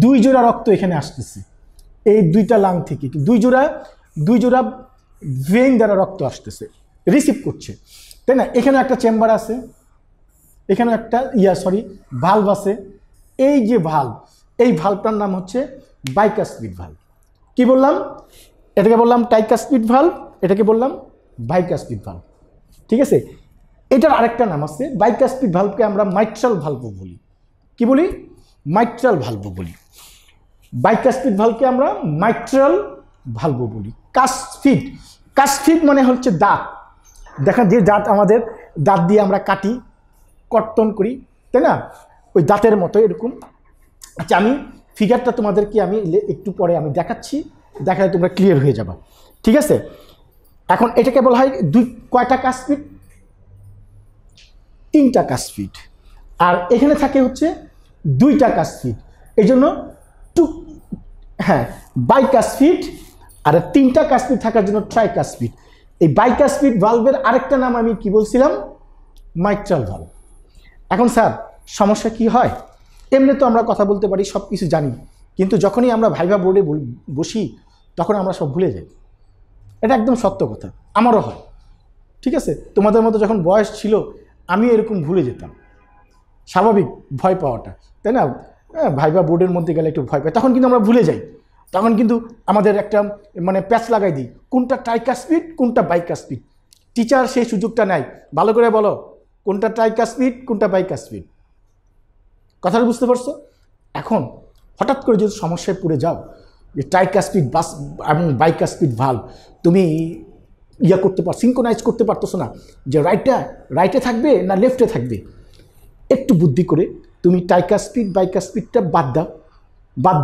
2 জোড়া রক্ত এখানে আসতেছে। এই 2টা লাং থেকে 2 জোড়া ভেইন দ্বারা রক্ত আসতেছে, রিসিভ করছে, তাই না? এখানে একটা চেম্বার আছে, এখানে একটা ভালভ আছে। এই যে ভালভ, এই ভালভটার নাম হচ্ছে বাইকাসপিড ভালভ। কি বললাম? এটাকে বললাম ট্রাইকাসপিড ভালভ, এটাকে বললাম বাইকাসপিড ভালভ, ঠিক আছে। এটার আরেকটা নাম আছে, বাইকাসপিড ভালভকে আমরা মাইট্রাল ভালভও বলি। কি বলি? মাইট্রাল ভালভও বলি। বাইকাসপিড ভালভকে আমরা মাইট্রাল ভালভও বলি। কাসফিড মানে হচ্ছে দাঁত। দেখা যে দাঁত, আমাদের দাঁত দিয়ে আমরা কাটি, কর্তন করি, তাই না? ওই দাঁতের মতো এরকম। আচ্ছা, আমি ফিগারটা তোমাদেরকে আমি একটু পরে আমি দেখাচ্ছি, দেখালে তোমরা ক্লিয়ার হয়ে যাবে, ঠিক আছে। এখন এটাকে বলা হয় কয়টা কাসফিড? 3টা কাসফিড। আর এখানে থাকে হচ্ছে 2টা কাসফিড, এই জন্য বাইকাসফিড। আর 3টা কাসফিড থাকার জন্য ট্রাইকাসফিড। এই বাইকাসপিড ভালভের আরেকটা নাম আমি কি বলছিলাম? Mitral valve. এখন স্যার সমস্যা কি হয়? এমনি তো আমরা কথা বলতে পারি, সব কিছু জানি, কিন্তু যখনই আমরা ভাইভা বোর্ডে বসি তখন আমরা সব ভুলে যাই। এটা একদম সত্য কথা, আমারও হয়, ঠিক আছে। তোমাদের মতো যখন বয়স ছিল আমিও এরকম ভুলে যেতাম, স্বাভাবিক ভয় পাওয়াটা, তাই না? ভাইভা বোর্ডের মধ্যে গেলে একটু ভয় পাই, তখন কিন্তু আমরা ভুলে যাই। তখন কিন্তু আমাদের একটা প্যাচ লাগাই দিই, কোনটা ট্রাইকাসপিড কোনটা বাইকাসপিড। টিচার সেই সুযোগটা নেয়, ভালো করে বলো কোনটা ট্রাইকাসপিড কোনটা বাইকাসপিড। কথাটা বুঝতে পারছো? এখন হঠাৎ করে যদি সমস্যায় পড়ে যাও যে ট্রাইকাসপিড বাস এবং বাইকাসপিড ভালভ তুমি সিনক্রোনাইজ করতে পারতেছো না, যে রাইটে থাকবে না লেফটে থাকবে, একটু বুদ্ধি করে তুমি ট্রাইকাসপিড বাইকাসপিডটা বাদ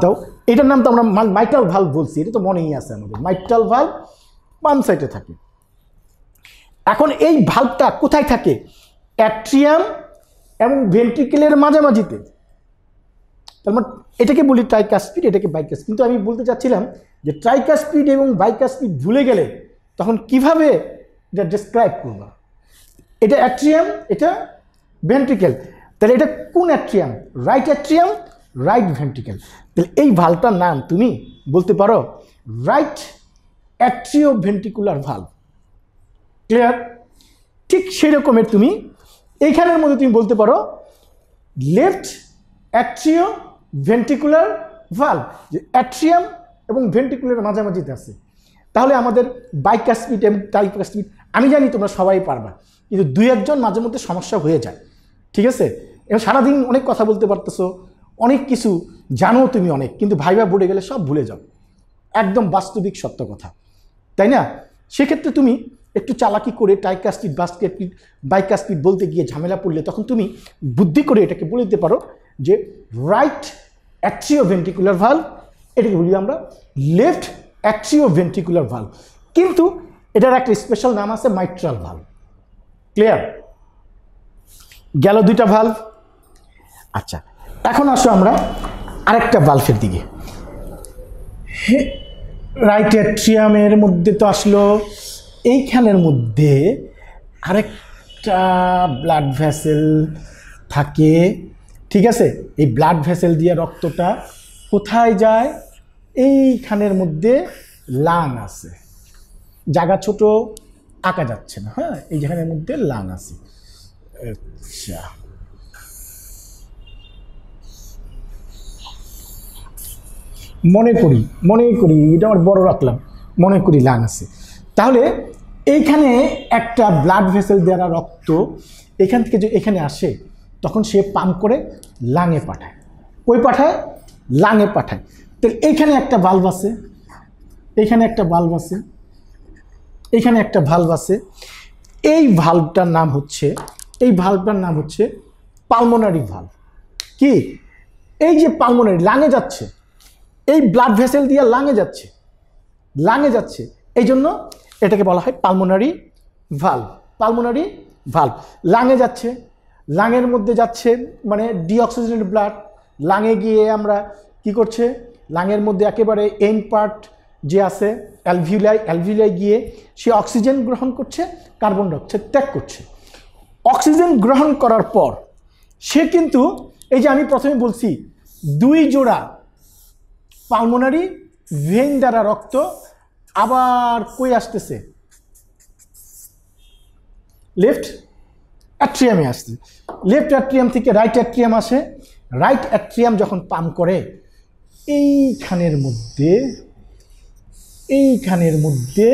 দাও। এটার নাম তো আমরা মাইট্রাল ভালভ বলছি, এটা তো মনেই আছে আমাদের। মাইট্রাল ভালভ বাম সাইডে থাকে। এখন এই ভালভটা কোথায় থাকে? অ্যাট্রিয়াম এবং ভেন্ট্রিকেলের মাঝামাঝিতে। তার মানে এটাকে বলি ট্রাইকাসপিড, এটাকে বাইকাসপিড। কিন্তু আমি বলতে চাচ্ছিলাম যে ট্রাইকাসপিড এবং বাইকাসপিড ভুলে গেলে তখন কিভাবে এটা ডেসক্রাইব করবা? এটা অ্যাট্রিয়াম, এটা ভেন্ট্রিকেল, তাহলে এটা কোন atrium? Right atrium, right ventricle. তাহলে এই ভালভটার নাম তুমি বলতে পারো right atrio ventricular valve. Clear? ঠিক সেই রকমের তুমি এইখানের মধ্যে তুমি বলতে পারো লেফট অ্যাট্রিও ভেন্ট্রিকুলার ভালভ, যে অ্যাট্রিয়াম এবং ভেন্ট্রিকুলার মাঝামাঝিতে আছে। তাহলে আমাদের বাইকাসপিড এবং ট্রাইকাসপিড আমি জানি তোমরা সবাই পারবা, কিন্তু 2-1 মাঝে মধ্যে সমস্যা হয়ে যায়, ঠিক আছে। এবং সারাদিন অনেক কথা বলতে পারতেছো, অনেক কিছু জানো তুমি অনেক, কিন্তু ভাইভা বোর্ডে গেলে সব ভুলে যাও। একদম বাস্তবিক সত্য কথা, তাই না? সেক্ষেত্রে তুমি একটু চালাকি করে ট্রাইকাসপিড বাইকাসপিড বলতে গিয়ে ঝামেলা পড়লে তখন তুমি বুদ্ধি করে এটাকে বলে দিতে পারো যে রাইট অ্যাট্রিও ভেন্ট্রিকুলার ভালভ, এটাকে বলি আমরা লেফট অ্যাট্রিও ভেন্ট্রিকুলার ভালভ। কিন্তু এটার একটা স্পেশাল নাম আছে মাইট্রাল ভালভ। ক্লিয়ার? গেল 2টা ভালভ। আচ্ছা, এখন আসো আমরা আরেকটা ভালভের দিকে। রাইট অ্যাট্রিয়ামের মধ্যে তো আসলো, এইখানের মধ্যে আরেকটা ব্লাড ভেসেল থাকে, ঠিক আছে। এই ব্লাড ভেসেল দিয়ে রক্তটা কোথায় যায়? এইখানের মধ্যে লাং আছে, জায়গা ছোট আঁকা যাচ্ছে না, হ্যাঁ, এই যেখানের মধ্যে লাং আছে। আচ্ছা, মনে করি এটা আমার বড় রাখলাম, মনে করি লাং আছে। তাহলে এইখানে একটা ব্লাড ভেসেল দ্বারা রক্ত এখান থেকে যে এখানে আসে তখন সে পাম্প করে লাঙে পাঠায়। কই পাঠায়? লাঙে পাঠায়। তাহলে এইখানে একটা ভালভ আছে, এইখানে একটা ভালভ আছে, এইখানে একটা ভালভ আছে। এই ভালভটার নাম হচ্ছে পালমোনারি ভালভ। কি এই যে পালমোনারি লাঙে যাচ্ছে, এই ব্লাড ভেসেল দিয়ে লাঙে যাচ্ছে, এই জন্য এটাকে বলা হয় পালমোনারি ভালভ। লাঙে যাচ্ছে, লাঙের মধ্যে যাচ্ছে মানে ডিঅক্সিজেনেটেড ব্লাড, লাঙে গিয়ে আমরা কি করছে, লাঙের মধ্যে একেবারে এন্ড পার্ট যে আছে অ্যালভিউলাই গিয়ে সে অক্সিজেন গ্রহণ করছে, কার্বন ডাইঅক্সাইড ত্যাগ করছে। অক্সিজেন গ্রহণ করার পর সে কিন্তু এই যে আমি প্রথমে বলছি 2 জোড়া পালমোনারি ভেইন দ্বারা রক্ত আবার কই আসতেছে, লেফট অ্যাট্রিয়ামে আসছে, লেফট অ্যাট্রিয়াম থেকে রাইট অ্যাট্রিয়াম আসে। রাইট অ্যাট্রিয়াম যখন পাম্প করে এইখানের মধ্যে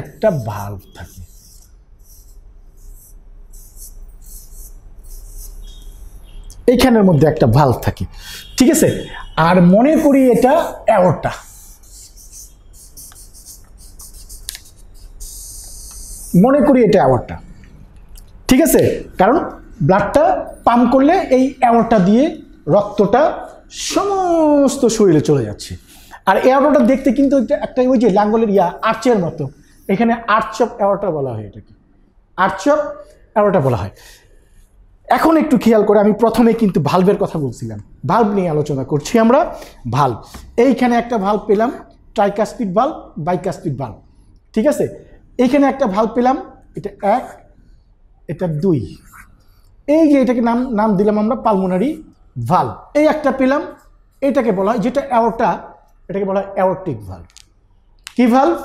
একটা ভালভ থাকে। এইখানের মধ্যে একটা ভালভ থাকে, ঠিক আছে। আর মনে করি এটা অ্যাওর্টা, ঠিক আছে, কারণ ব্লাডটা পাম্প করলে এই অ্যাওর্টা দিয়ে রক্তটা সমস্ত শরীরে চলে যাচ্ছে। আর অ্যাওর্টাটা দেখতে কিন্তু একটা ওই যে লাঙ্গলের আর্চের মতো, এখানে আর্চ অফ অ্যাওর্টা বলা হয়, এটাকে আর্চ অফ অ্যাওর্টা বলা হয়। এখন একটু খেয়াল করে, আমি প্রথমে কিন্তু ভালভের কথা বলছিলাম, ভালভ নিয়ে আলোচনা করছি আমরা। ভালভ, এইখানে একটা ভালভ পেলাম, ট্রাইকাস্পিড ভালভ, বাইকাস্পিড ভালভ, ঠিক আছে। এইখানে একটা ভালভ পেলাম, এটা 1, এটা 2, এই যে এটাকে নাম দিলাম আমরা পালমোনারি ভালভ। এই একটা পেলাম, এটাকে বলা হয়, যেটা অ্যাওর্টা, এটাকে বলা হয় অ্যাওর্টিক ভালভ। কি ভালভ?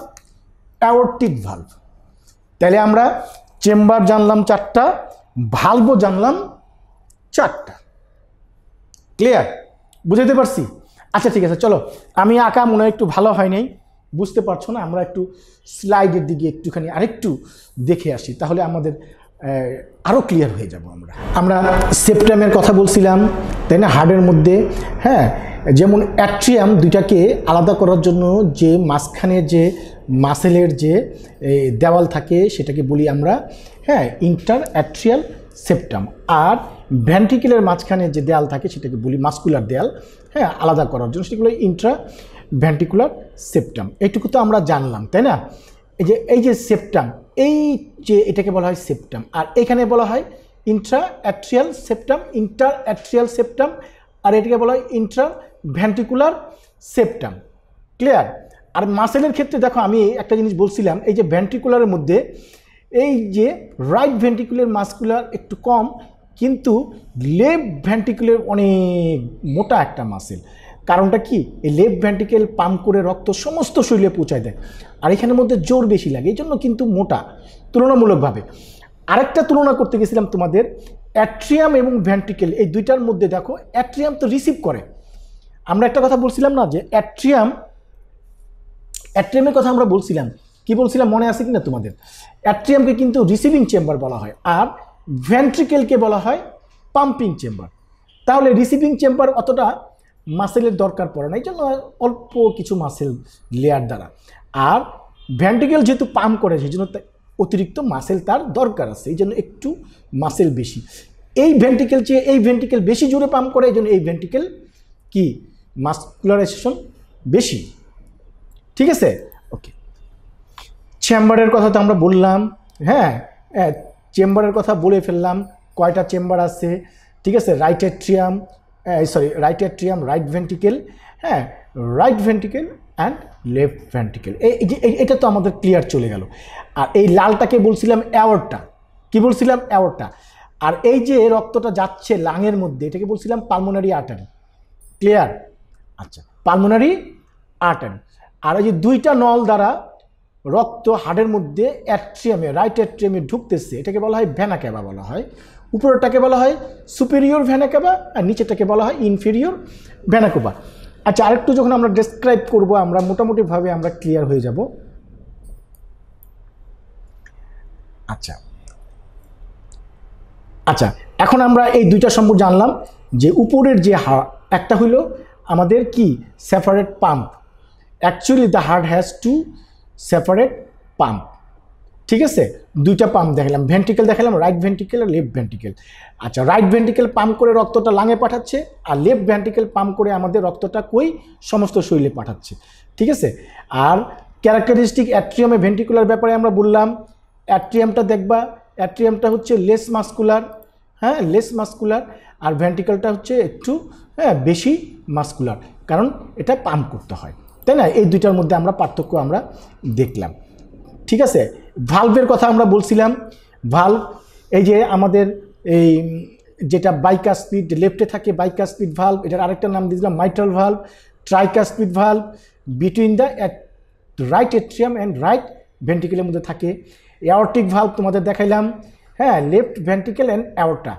Aortic valve. তাহলে আমরা চেম্বার জানলাম 4টা, ভালভও জানলাম 4টা। ক্লিয়ার? বুঝাতে পারছি? আচ্ছা ঠিক আছে, চলো আমি আঁকা মনে হয় একটু ভালো হয় নাই, বুঝতে পারছো না, আমরা একটু স্লাইডের দিকে একটুখানি আরেকটু দেখে আসি, তাহলে আমাদের আরও ক্লিয়ার হয়ে যাব। আমরা সেপ্টামের কথা বলছিলাম, তাই না, হার্টের মধ্যে। হ্যাঁ, যেমন অ্যাট্রিয়াম দুইটাকে আলাদা করার জন্য যে মাঝখানে যে মাসেলের যে দেওয়াল থাকে সেটাকে বলি আমরা ইন্টার অ্যাট্রিয়াল সেপ্টাম, আর ভেন্ট্রিকেলের মাঝখানে যে দেয়াল থাকে সেটাকে বলি মাস্কুলার দেয়াল, আলাদা করার জন্য সেগুলো ইন্ট্রা ভেন্ট্রিকুলার সেপ্টাম। এইটুকু তো আমরা জানলাম, তাই না। এই যে সেপ্টাম, এই যে এটাকে বলা হয় সেপ্টাম, আর এখানে বলা হয় ইন্ট্রা অ্যাট্রিয়াল সেপ্টাম, আর এটাকে বলা হয় ইন্ট্রা ভেন্ট্রিকুলার সেপ্টাম। ক্লিয়ার? আর মাসেলের ক্ষেত্রে দেখো, আমি একটা জিনিস বলছিলাম, এই যে ভেন্ট্রিকুলারের মধ্যে এই যে রাইট ভেন্ট্রিকুলার মাস্কুলার একটু কম, কিন্তু লেফট ভেন্ট্রিকুলার অনেক মোটা একটা মাসেল। কারণটা কি? এই লেফট ভেন্ট্রিকেল পাম্প করে রক্ত সমস্ত শরীরে পৌঁছায় দেয়, আর এখানের মধ্যে জোর বেশি লাগে, এই জন্য কিন্তু মোটা তুলনামূলকভাবে। আরেকটা তুলনা করতে গেছিলাম তোমাদের, অ্যাট্রিয়াম এবং ভেন্ট্রিকেল, এই দুইটার মধ্যে দেখো অ্যাট্রিয়াম তো রিসিভ করে। আমরা একটা কথা বলছিলাম না, যে অ্যাট্রিয়ামের কথা আমরা বলছিলাম, কি বলছিলাম মনে আছে কিনা তোমাদের? অ্যাট্রিয়ামকে কিন্তু রিসিভিং চেম্বার বলা হয়, আর ভেন্ট্রিকেলকে বলা হয় পাম্পিং চেম্বার। তাহলে রিসিভিং চেম্বার অতটা মাসেলের দরকার পড়ে না, এই জন্য অল্প কিছু মাসেল লেয়ার দ্বারা। আর ভেন্ট্রিকেল যেহেতু পাম্প করে, সেই জন্য অতিরিক্ত মাসেল তার দরকার আছে, এই জন্য একটু মাসেল বেশি। এই ভেন্ট্রিকেল চেয়ে এই ভেন্ট্রিকেল বেশি জোরে পাম্প করে, এই জন্য এই ভেন্ট্রিকেল কি মাসকুলারাইজেশন বেশি। ঠিক আছে, ওকে। চেম্বারের কথা তো আমরা বললাম, চেম্বারের কথা বলে ফেললাম, কয়টা চেম্বার আছে, ঠিক আছে। Right atrium, right ventricle, right ventricle and left ventricle, এটা তো আমাদের ক্লিয়ার চলে গেল। আর এই লালটাকে বলছিলাম অ্যাওর্টা, কি বলছিলাম? অ্যাওর্টা। আর এই যে রক্তটা যাচ্ছে লাংয়ের মধ্যে, এটাকে বলছিলাম পালমোনারি আর্টারি। ক্লিয়ার? আচ্ছা, পালমোনারি আর্টারি। আর এই যে দুইটা নল দ্বারা রক্ত হাড়ের মধ্যে অ্যাট্রিয়ামে, রাইট অ্যাট্রিয়ামে ঢুকতেছে, এটাকে বলা হয় ভেনা ক্যাভা বলা হয়। উপরেরটাকে বলা হয় সুপিরিয়র ভেনা ক্যাভা, আর নিচেরটাকে বলা হয় ইনফেরিয়র ভেনা ক্যাভা। আচ্ছা, আরেকটু যখন আমরা ডেসক্রাইব করব, আমরা মোটামুটিভাবে আমরা ক্লিয়ার হয়ে যাব। আচ্ছা, এখন আমরা এই দুইটা সম্পর্কে জানলাম, যে উপরের যে একটা হইল আমাদের কি separate pump. Actually the heart has to separate pump, ঠিক আছে, দুইটা পাম্প দেখালাম, ভেন্ট্রিকেল দেখালাম, রাইট ভেন্ট্রিকেল আর লেফট ভেন্ট্রিকেল। আচ্ছা, রাইট ভেন্ট্রিকেল পাম্প করে রক্তটা লাঙে পাঠাচ্ছে, আর লেফট ভেন্ট্রিকেল পাম্প করে আমাদের রক্তটা সমস্ত শরীরে পাঠাচ্ছে। ঠিক আছে, আর ক্যারেক্টারিস্টিক অ্যাট্রিয়ামে ভেন্ট্রিকুলার ব্যাপারে আমরা বললাম। অ্যাট্রিয়ামটা দেখবা, অ্যাট্রিয়ামটা হচ্ছে লেস মাস্কুলার, হ্যাঁ লেস মাস্কুলার, আর ভেন্ট্রিকেলটা হচ্ছে একটু বেশি মাস্কুলার, কারণ এটা পাম্প করতে হয়, তাই না? এই দুইটার মধ্যে আমরা পার্থক্য আমরা দেখলাম। ঠিক আছে, ভালভের কথা আমরা বলছিলাম। ভালভ, এই যে আমাদের এই যেটা বাইকাসপিড, লেফটে থাকে বাইকাসপিড ভালভ, এটার আরেকটা নাম দিয়েছিলাম mitral valve, tricuspid valve, between the right atrium and right ভেন্ট্রিকেলের মধ্যে থাকে। অ্যাওর্টিক ভালভ তোমাদের দেখাইলাম, হ্যাঁ লেফট ভেন্ট্রিকেল অ্যান্ড অ্যাওর্টা,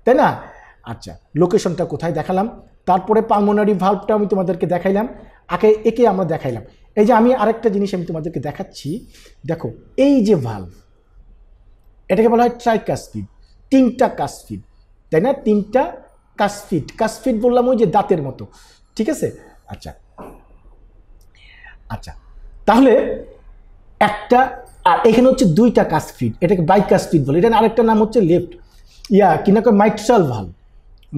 তাই না? আচ্ছা, লোকেশনটা কোথায় দেখালাম। তারপরে পালমোনারি ভালভটা আমি তোমাদেরকে দেখাইলাম, একে আমরা দেখাইলাম। এই যে আমি আরেকটা জিনিস আমি তোমাদেরকে দেখাচ্ছি, দেখো এই যে ভালভ, এটাকে বলা হয় ট্রাইকাসপিড, তিনটা কাসপিড, তাই না? তিনটা কাসপিড, কাসপিড বললাম ওই যে দাঁতের মতো। ঠিক আছে, আচ্ছা আচ্ছা, তাহলে একটা, আর এখানে হচ্ছে দুইটা কাসপিড, এটাকে বাইকাসপিড বলে। এটার আরেকটা নাম হচ্ছে লেফট কিনা মাইট্রাল ভালভ,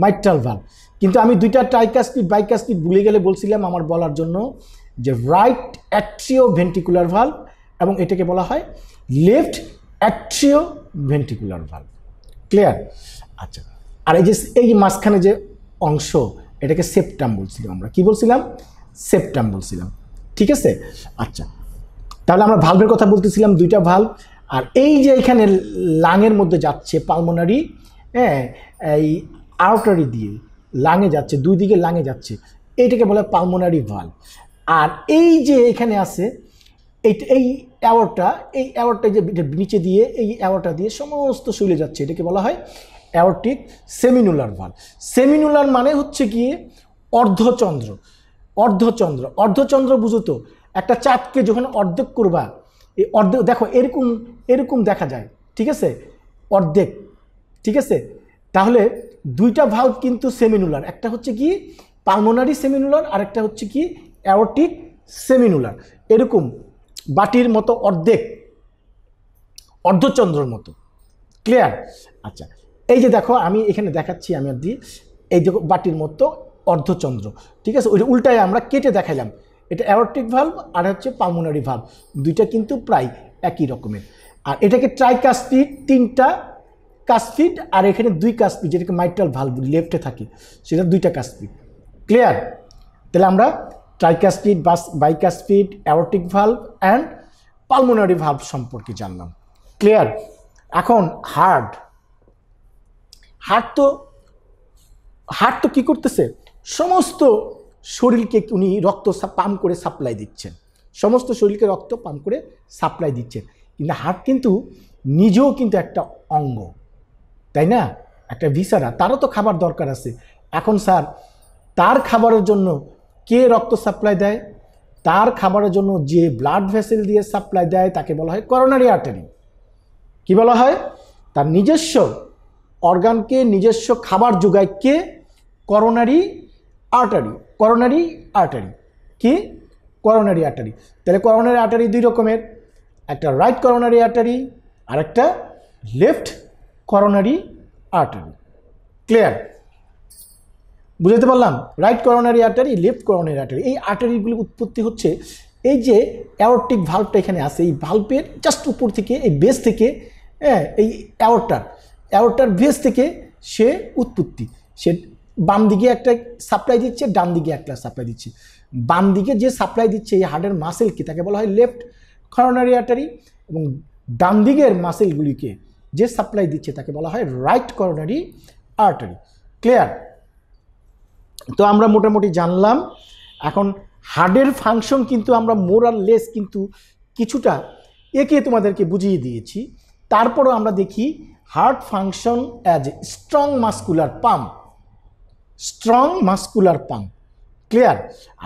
মাইট্রাল ভালভ। কিন্তু আমি দুইটা ট্রাইকাসপিড বাইকাসপিড ভুলে গেলে বলছিলাম আমার বলার জন্য যে রাইট অ্যাট্রিও ভেন্ট্রিকুলার ভালভ, এবং এটাকে বলা হয় left atrio ventricular valve. Clear? আচ্ছা, আর এই যে মাঝখানে যে অংশ, এটাকে সেপ্টাম বলছিলাম আমরা। কি বলছিলাম? সেপ্টাম বলছিলাম। ঠিক আছে, আচ্ছা, তাহলে আমরা ভালভের কথা বলতেছিলাম, দুইটা ভালভ। আর এই যে এখানে লাঙের মধ্যে যাচ্ছে পালমোনারি, এই আর্টারি দিয়ে লাঙে যাচ্ছে, দুই দিকে লাঙে যাচ্ছে, এইটাকে বলে পালমোনারি ভালভ। আর এই যে এখানে আছে এই অ্যাওর্টা, এই অ্যাওর্টা যে নিচে দিয়ে, এই অ্যাওর্টা দিয়ে সমস্ত শরীরে যাচ্ছে, এটাকে বলা হয় অ্যাওর্টিক সেমিনুলার ভালভ। সেমিনুলার মানে হচ্ছে কি অর্ধচন্দ্র। অর্ধচন্দ্র, অর্ধচন্দ্র বুঝো তো, একটা চাঁদকে যখন অর্ধেক করবা, এই অর্ধেক দেখো এরকম এরকম দেখা যায়। ঠিক আছে, অর্ধেক। ঠিক আছে, তাহলে দুইটা ভালভ কিন্তু সেমিনুলার, একটা হচ্ছে কি পালমোনারি সেমিনুলার, আর একটা হচ্ছে কি অ্যাওর্টিক সেমিনুলার। এরকম বাটির মতো অর্ধেক, অর্ধচন্দ্রের মতো। ক্লিয়ার? আচ্ছা, এই যে দেখো আমি এখানে দেখাচ্ছি, আমি আর দিই, এই দেখো বাটির মতো অর্ধচন্দ্র। ঠিক আছে, ওইটা উল্টায় আমরা কেটে দেখাইলাম। এটা অ্যাওর্টিক ভালভ আর হচ্ছে পালমোনারি ভালভ, দুইটা কিন্তু প্রায় একই রকমের। আর এটাকে ট্রাইকাসপিড, তিনটা কাসপিড, আর এখানে দুই কাসপিড, যেটাকে মাইট্রাল ভালভ লেফটে থাকে, সেটা দুইটা কাসপিড। ক্লিয়ার? তাহলে আমরা tricuspid, bicuspid, aortic valve and pulmonary valve সম্পর্কে জানলাম। ক্লিয়ার? এখন হার্ট তো কি করতেছে? সমস্ত শরীরকে উনি রক্ত পাম্প করে সাপ্লাই দিচ্ছেন, সমস্ত শরীরকে রক্ত পাম্প করে সাপ্লাই দিচ্ছেন। কিন্তু হার্ট কিন্তু নিজেও কিন্তু একটা অঙ্গ, তাই না? একটা ভিসারা, তারও তো খাবার দরকার আছে। এখন স্যার, তার খাবারের জন্য কে রক্ত সাপ্লাই দেয়? তার খাবারের জন্য যে ব্লাড ভেসেল দিয়ে সাপ্লাই দেয় তাকে বলা হয় করোনারি আর্টারি। কি বলা হয়? তার নিজস্ব অর্গানকে নিজস্ব খাবার যোগায় কে? Coronary artery. করোনারি আর্টারি কি? Coronary artery. তাহলে করোনারি আর্টারি দুই রকমের, একটা রাইট করোনারি আর্টারি আর একটা লেফট করোনারি আর্টারি। ক্লিয়ার? বুঝতে পারলাম? Right coronary artery, left coronary artery. এই আর্টারিগুলি উৎপত্তি হচ্ছে এই যে অ্যাওর্টিক ভালভটা এখানে আছে, এই ভালভের জাস্ট উপর থেকে, এই বেস থেকে, এই অ্যাওর্টার বেস থেকে সে উৎপত্তি। সে বাম দিকে একটা সাপ্লাই দিচ্ছে, ডান দিকে একটা সাপ্লাই দিচ্ছে। বাম দিকে যে সাপ্লাই দিচ্ছে এই হার্টের মাসেলকে, তাকে বলা হয় লেফট করোনারি আর্টারি, এবং ডান দিকের মাসেলগুলিকে যে সাপ্লাই দিচ্ছে তাকে বলা হয় রাইট করোনারি আর্টারি। ক্লিয়ার? তো আমরা মোটামুটি জানলাম। এখন হার্টের ফাংশন কিন্তু আমরা মোর আর লেস কিন্তু কিছুটা একে তোমাদেরকে বুঝিয়ে দিয়েছি। তারপরও আমরা দেখি heart function as a strong muscular pump. Strong muscular pump. Clear?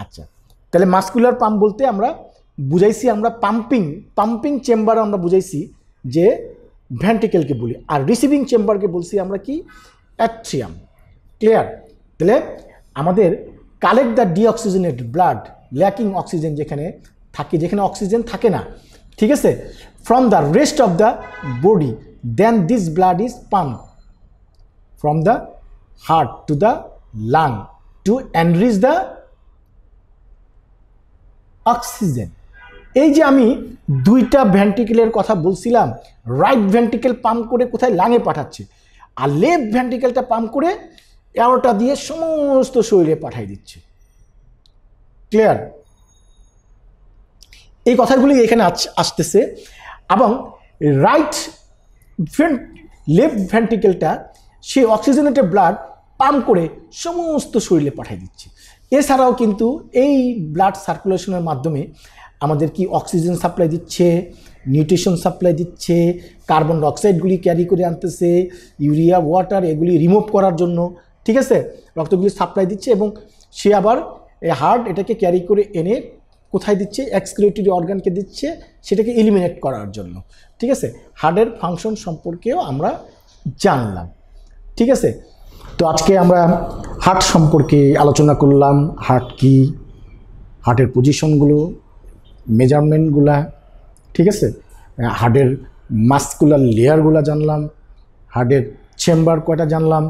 আচ্ছা, তাহলে মাস্কুলার পাম্প বলতে আমরা বুঝাইছি, আমরা পাম্পিং চেম্বার আমরা বুঝাইছি যে ভেন্ট্রিকেলকে বলি, আর রিসিভিং চেম্বারকে বলছি আমরা কি? অ্যাট্রিয়াম। ক্লিয়ার? তাহলে আমাদের collect the deoxygenated blood, lacking oxygen যেখানে থাকে, যেখানে অক্সিজেন থাকে না ঠিক আছে, from the rest of the body, then this blood is pump from the heart to the lung to enrich the oxygen. এই যে আমি দুইটা ভেন্ট্রিকেলের কথা বলছিলাম, রাইট ভেন্ট্রিকেল পাম্প করে কোথায় লাঙে পাঠাচ্ছে, আর লেফট ভেন্ট্রিকেলটা পাম্প করে অ্যারোটা দিয়ে সমস্ত শরীরে পাঠিয়ে দিচ্ছে। ক্লিয়ার? এই কথাগুলি এখানে আসতেছে। এবং রাইট লেফট ভেন্ট্রিকেলটা সে অক্সিজেনেটেড ব্লাড পাম্প করে সমস্ত শরীরে পাঠিয়ে দিচ্ছে। এছাড়াও কিন্তু এই ব্লাড সার্কুলেশনের মাধ্যমে আমাদের কি অক্সিজেন সাপ্লাই দিচ্ছে, নিউট্রিশন সাপ্লাই দিচ্ছে, কার্বন ডাইঅক্সাইডগুলি ক্যারি করে আনতেছে, ইউরিয়া, ওয়াটার এগুলি রিমুভ করার জন্য, ঠিক আছে, রক্তগুলি সাপ্লাই দিচ্ছে। এবং সে আবার হার্ট এটাকে ক্যারি করে এনে কোথায় দিচ্ছে, এক্সক্রিটরি অর্গানকে দিচ্ছে, সেটাকে এলিমিনেট করার জন্য। ঠিক আছে, হার্টের ফাংশন সম্পর্কেও আমরা জানলাম। ঠিক আছে, তো আজকে আমরা হার্ট সম্পর্কে আলোচনা করলাম। হার্ট কি, হার্টের পজিশনগুলো, মেজারমেন্টগুলা, ঠিক আছে, হার্টের মাসকুলার লেয়ারগুলো জানলাম, হার্টের চেম্বার কয়টা জানলাম,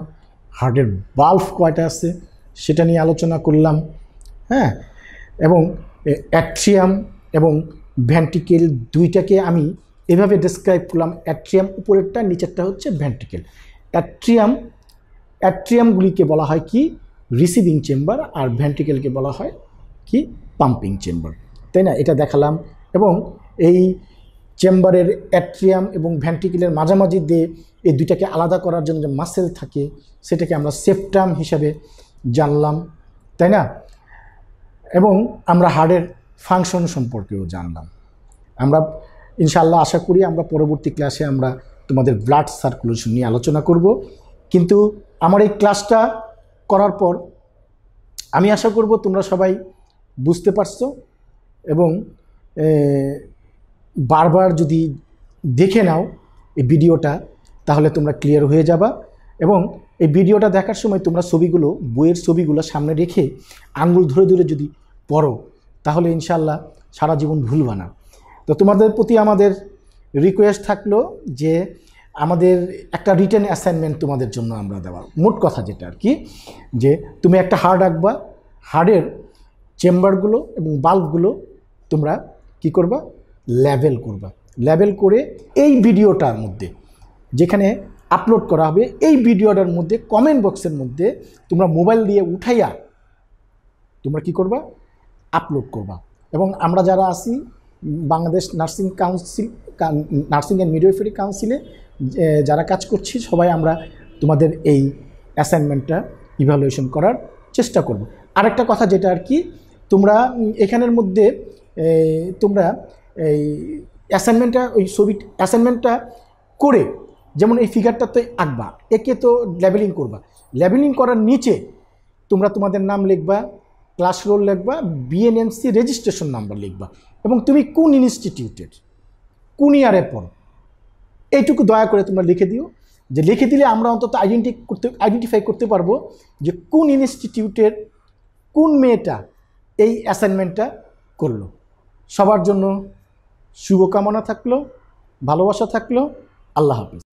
হার্টের বাল্ব কয়টা আছে সেটা নিয়ে আলোচনা করলাম। হ্যাঁ, এবং অ্যাট্রিয়াম এবং ভেন্ট্রিকেল দুইটাকে আমি এভাবে ডেসক্রাইব করলাম। অ্যাট্রিয়াম উপরেরটা, নিচেরটা হচ্ছে ভেন্ট্রিকেল। অ্যাট্রিয়ামগুলিকে বলা হয় কি রিসিভিং চেম্বার, আর ভেন্ট্রিকেলকে বলা হয় কি পাম্পিং চেম্বার, তাই না? এটা দেখালাম। এবং এই চেম্বারের অ্যাট্রিয়াম এবং ভেন্ট্রিকেলের মাঝামাঝি দিয়ে এই দুইটাকে আলাদা করার জন্য যে মাসেল থাকে সেটাকে আমরা সেপ্টাম হিসাবে জানলাম, তাই না? এবং আমরা হার্টের ফাংশন সম্পর্কেও জানলাম। আমরা ইনশাআল্লাহ আশা করি আমরা পরবর্তী ক্লাসে আমরা তোমাদের ব্লাড সার্কুলেশন নিয়ে আলোচনা করব। কিন্তু আমার এই ক্লাসটা করার পর আমি আশা করব তোমরা সবাই বুঝতে পারছো, এবং বারবার যদি দেখে নাও এই ভিডিওটা তাহলে তোমরা ক্লিয়ার হয়ে যাবা। এবং এই ভিডিওটা দেখার সময় তোমরা ছবিগুলো, বইয়ের ছবিগুলো সামনে রেখে আঙ্গুল ধরে ধরে যদি পড়ো তাহলে ইনশাআল্লাহ সারা জীবন ভুলবা না। তো তোমাদের প্রতি আমাদের রিকোয়েস্ট থাকলো যে আমাদের একটা রিটেন অ্যাসাইনমেন্ট তোমাদের জন্য আমরা দেওয়া, মোট কথা যেটা আর কি, যে তুমি একটা হার্ট আঁকবা, হার্টের চেম্বারগুলো এবং বাল্বগুলো তোমরা কি করবা, লেবেল করবা। লেবেল করে এই ভিডিওটার মধ্যে যেখানে আপলোড করা হবে এই ভিডিওটার মধ্যে কমেন্ট বক্সের মধ্যে তোমরা মোবাইল দিয়ে উঠাইয়া তোমরা কি করবা, আপলোড করবা। এবং আমরা যারা আছি Bangladesh nursing council, nursing and midwifery কাউন্সিলে যারা কাজ করছি সবাই আমরা তোমাদের এই অ্যাসাইনমেন্টটা ইভ্যালুয়েশন করার চেষ্টা করব। আরেকটা কথা যেটা আর কি, তোমরা এখানের মধ্যে তোমরা এই অ্যাসাইনমেন্টটা, ওই ছবি অ্যাসাইনমেন্টটা করে, যেমন এই ফিগারটা তো আঁকবা, একে তো লেবেলিং করবা, লেবেলিং করার নিচে তোমরা তোমাদের নাম লিখবা, ক্লাস রোল লিখবা, বিএনএমসি রেজিস্ট্রেশন নাম্বার লিখবা, এবং তুমি কোন ইনস্টিটিউটের কোন ইয়ারে পড়ো এইটুকু দয়া করে তোমরা লিখে দিও। যে লিখে দিলে আমরা অন্তত আইডেন্টিফাই করতে পারবো যে কোন ইনস্টিটিউটের কোন মেয়েটা এই অ্যাসাইনমেন্টটা করলো। সবার জন্য শুভকামনা থাকলো, ভালোবাসা থাকলো। আল্লাহ হাফিজ।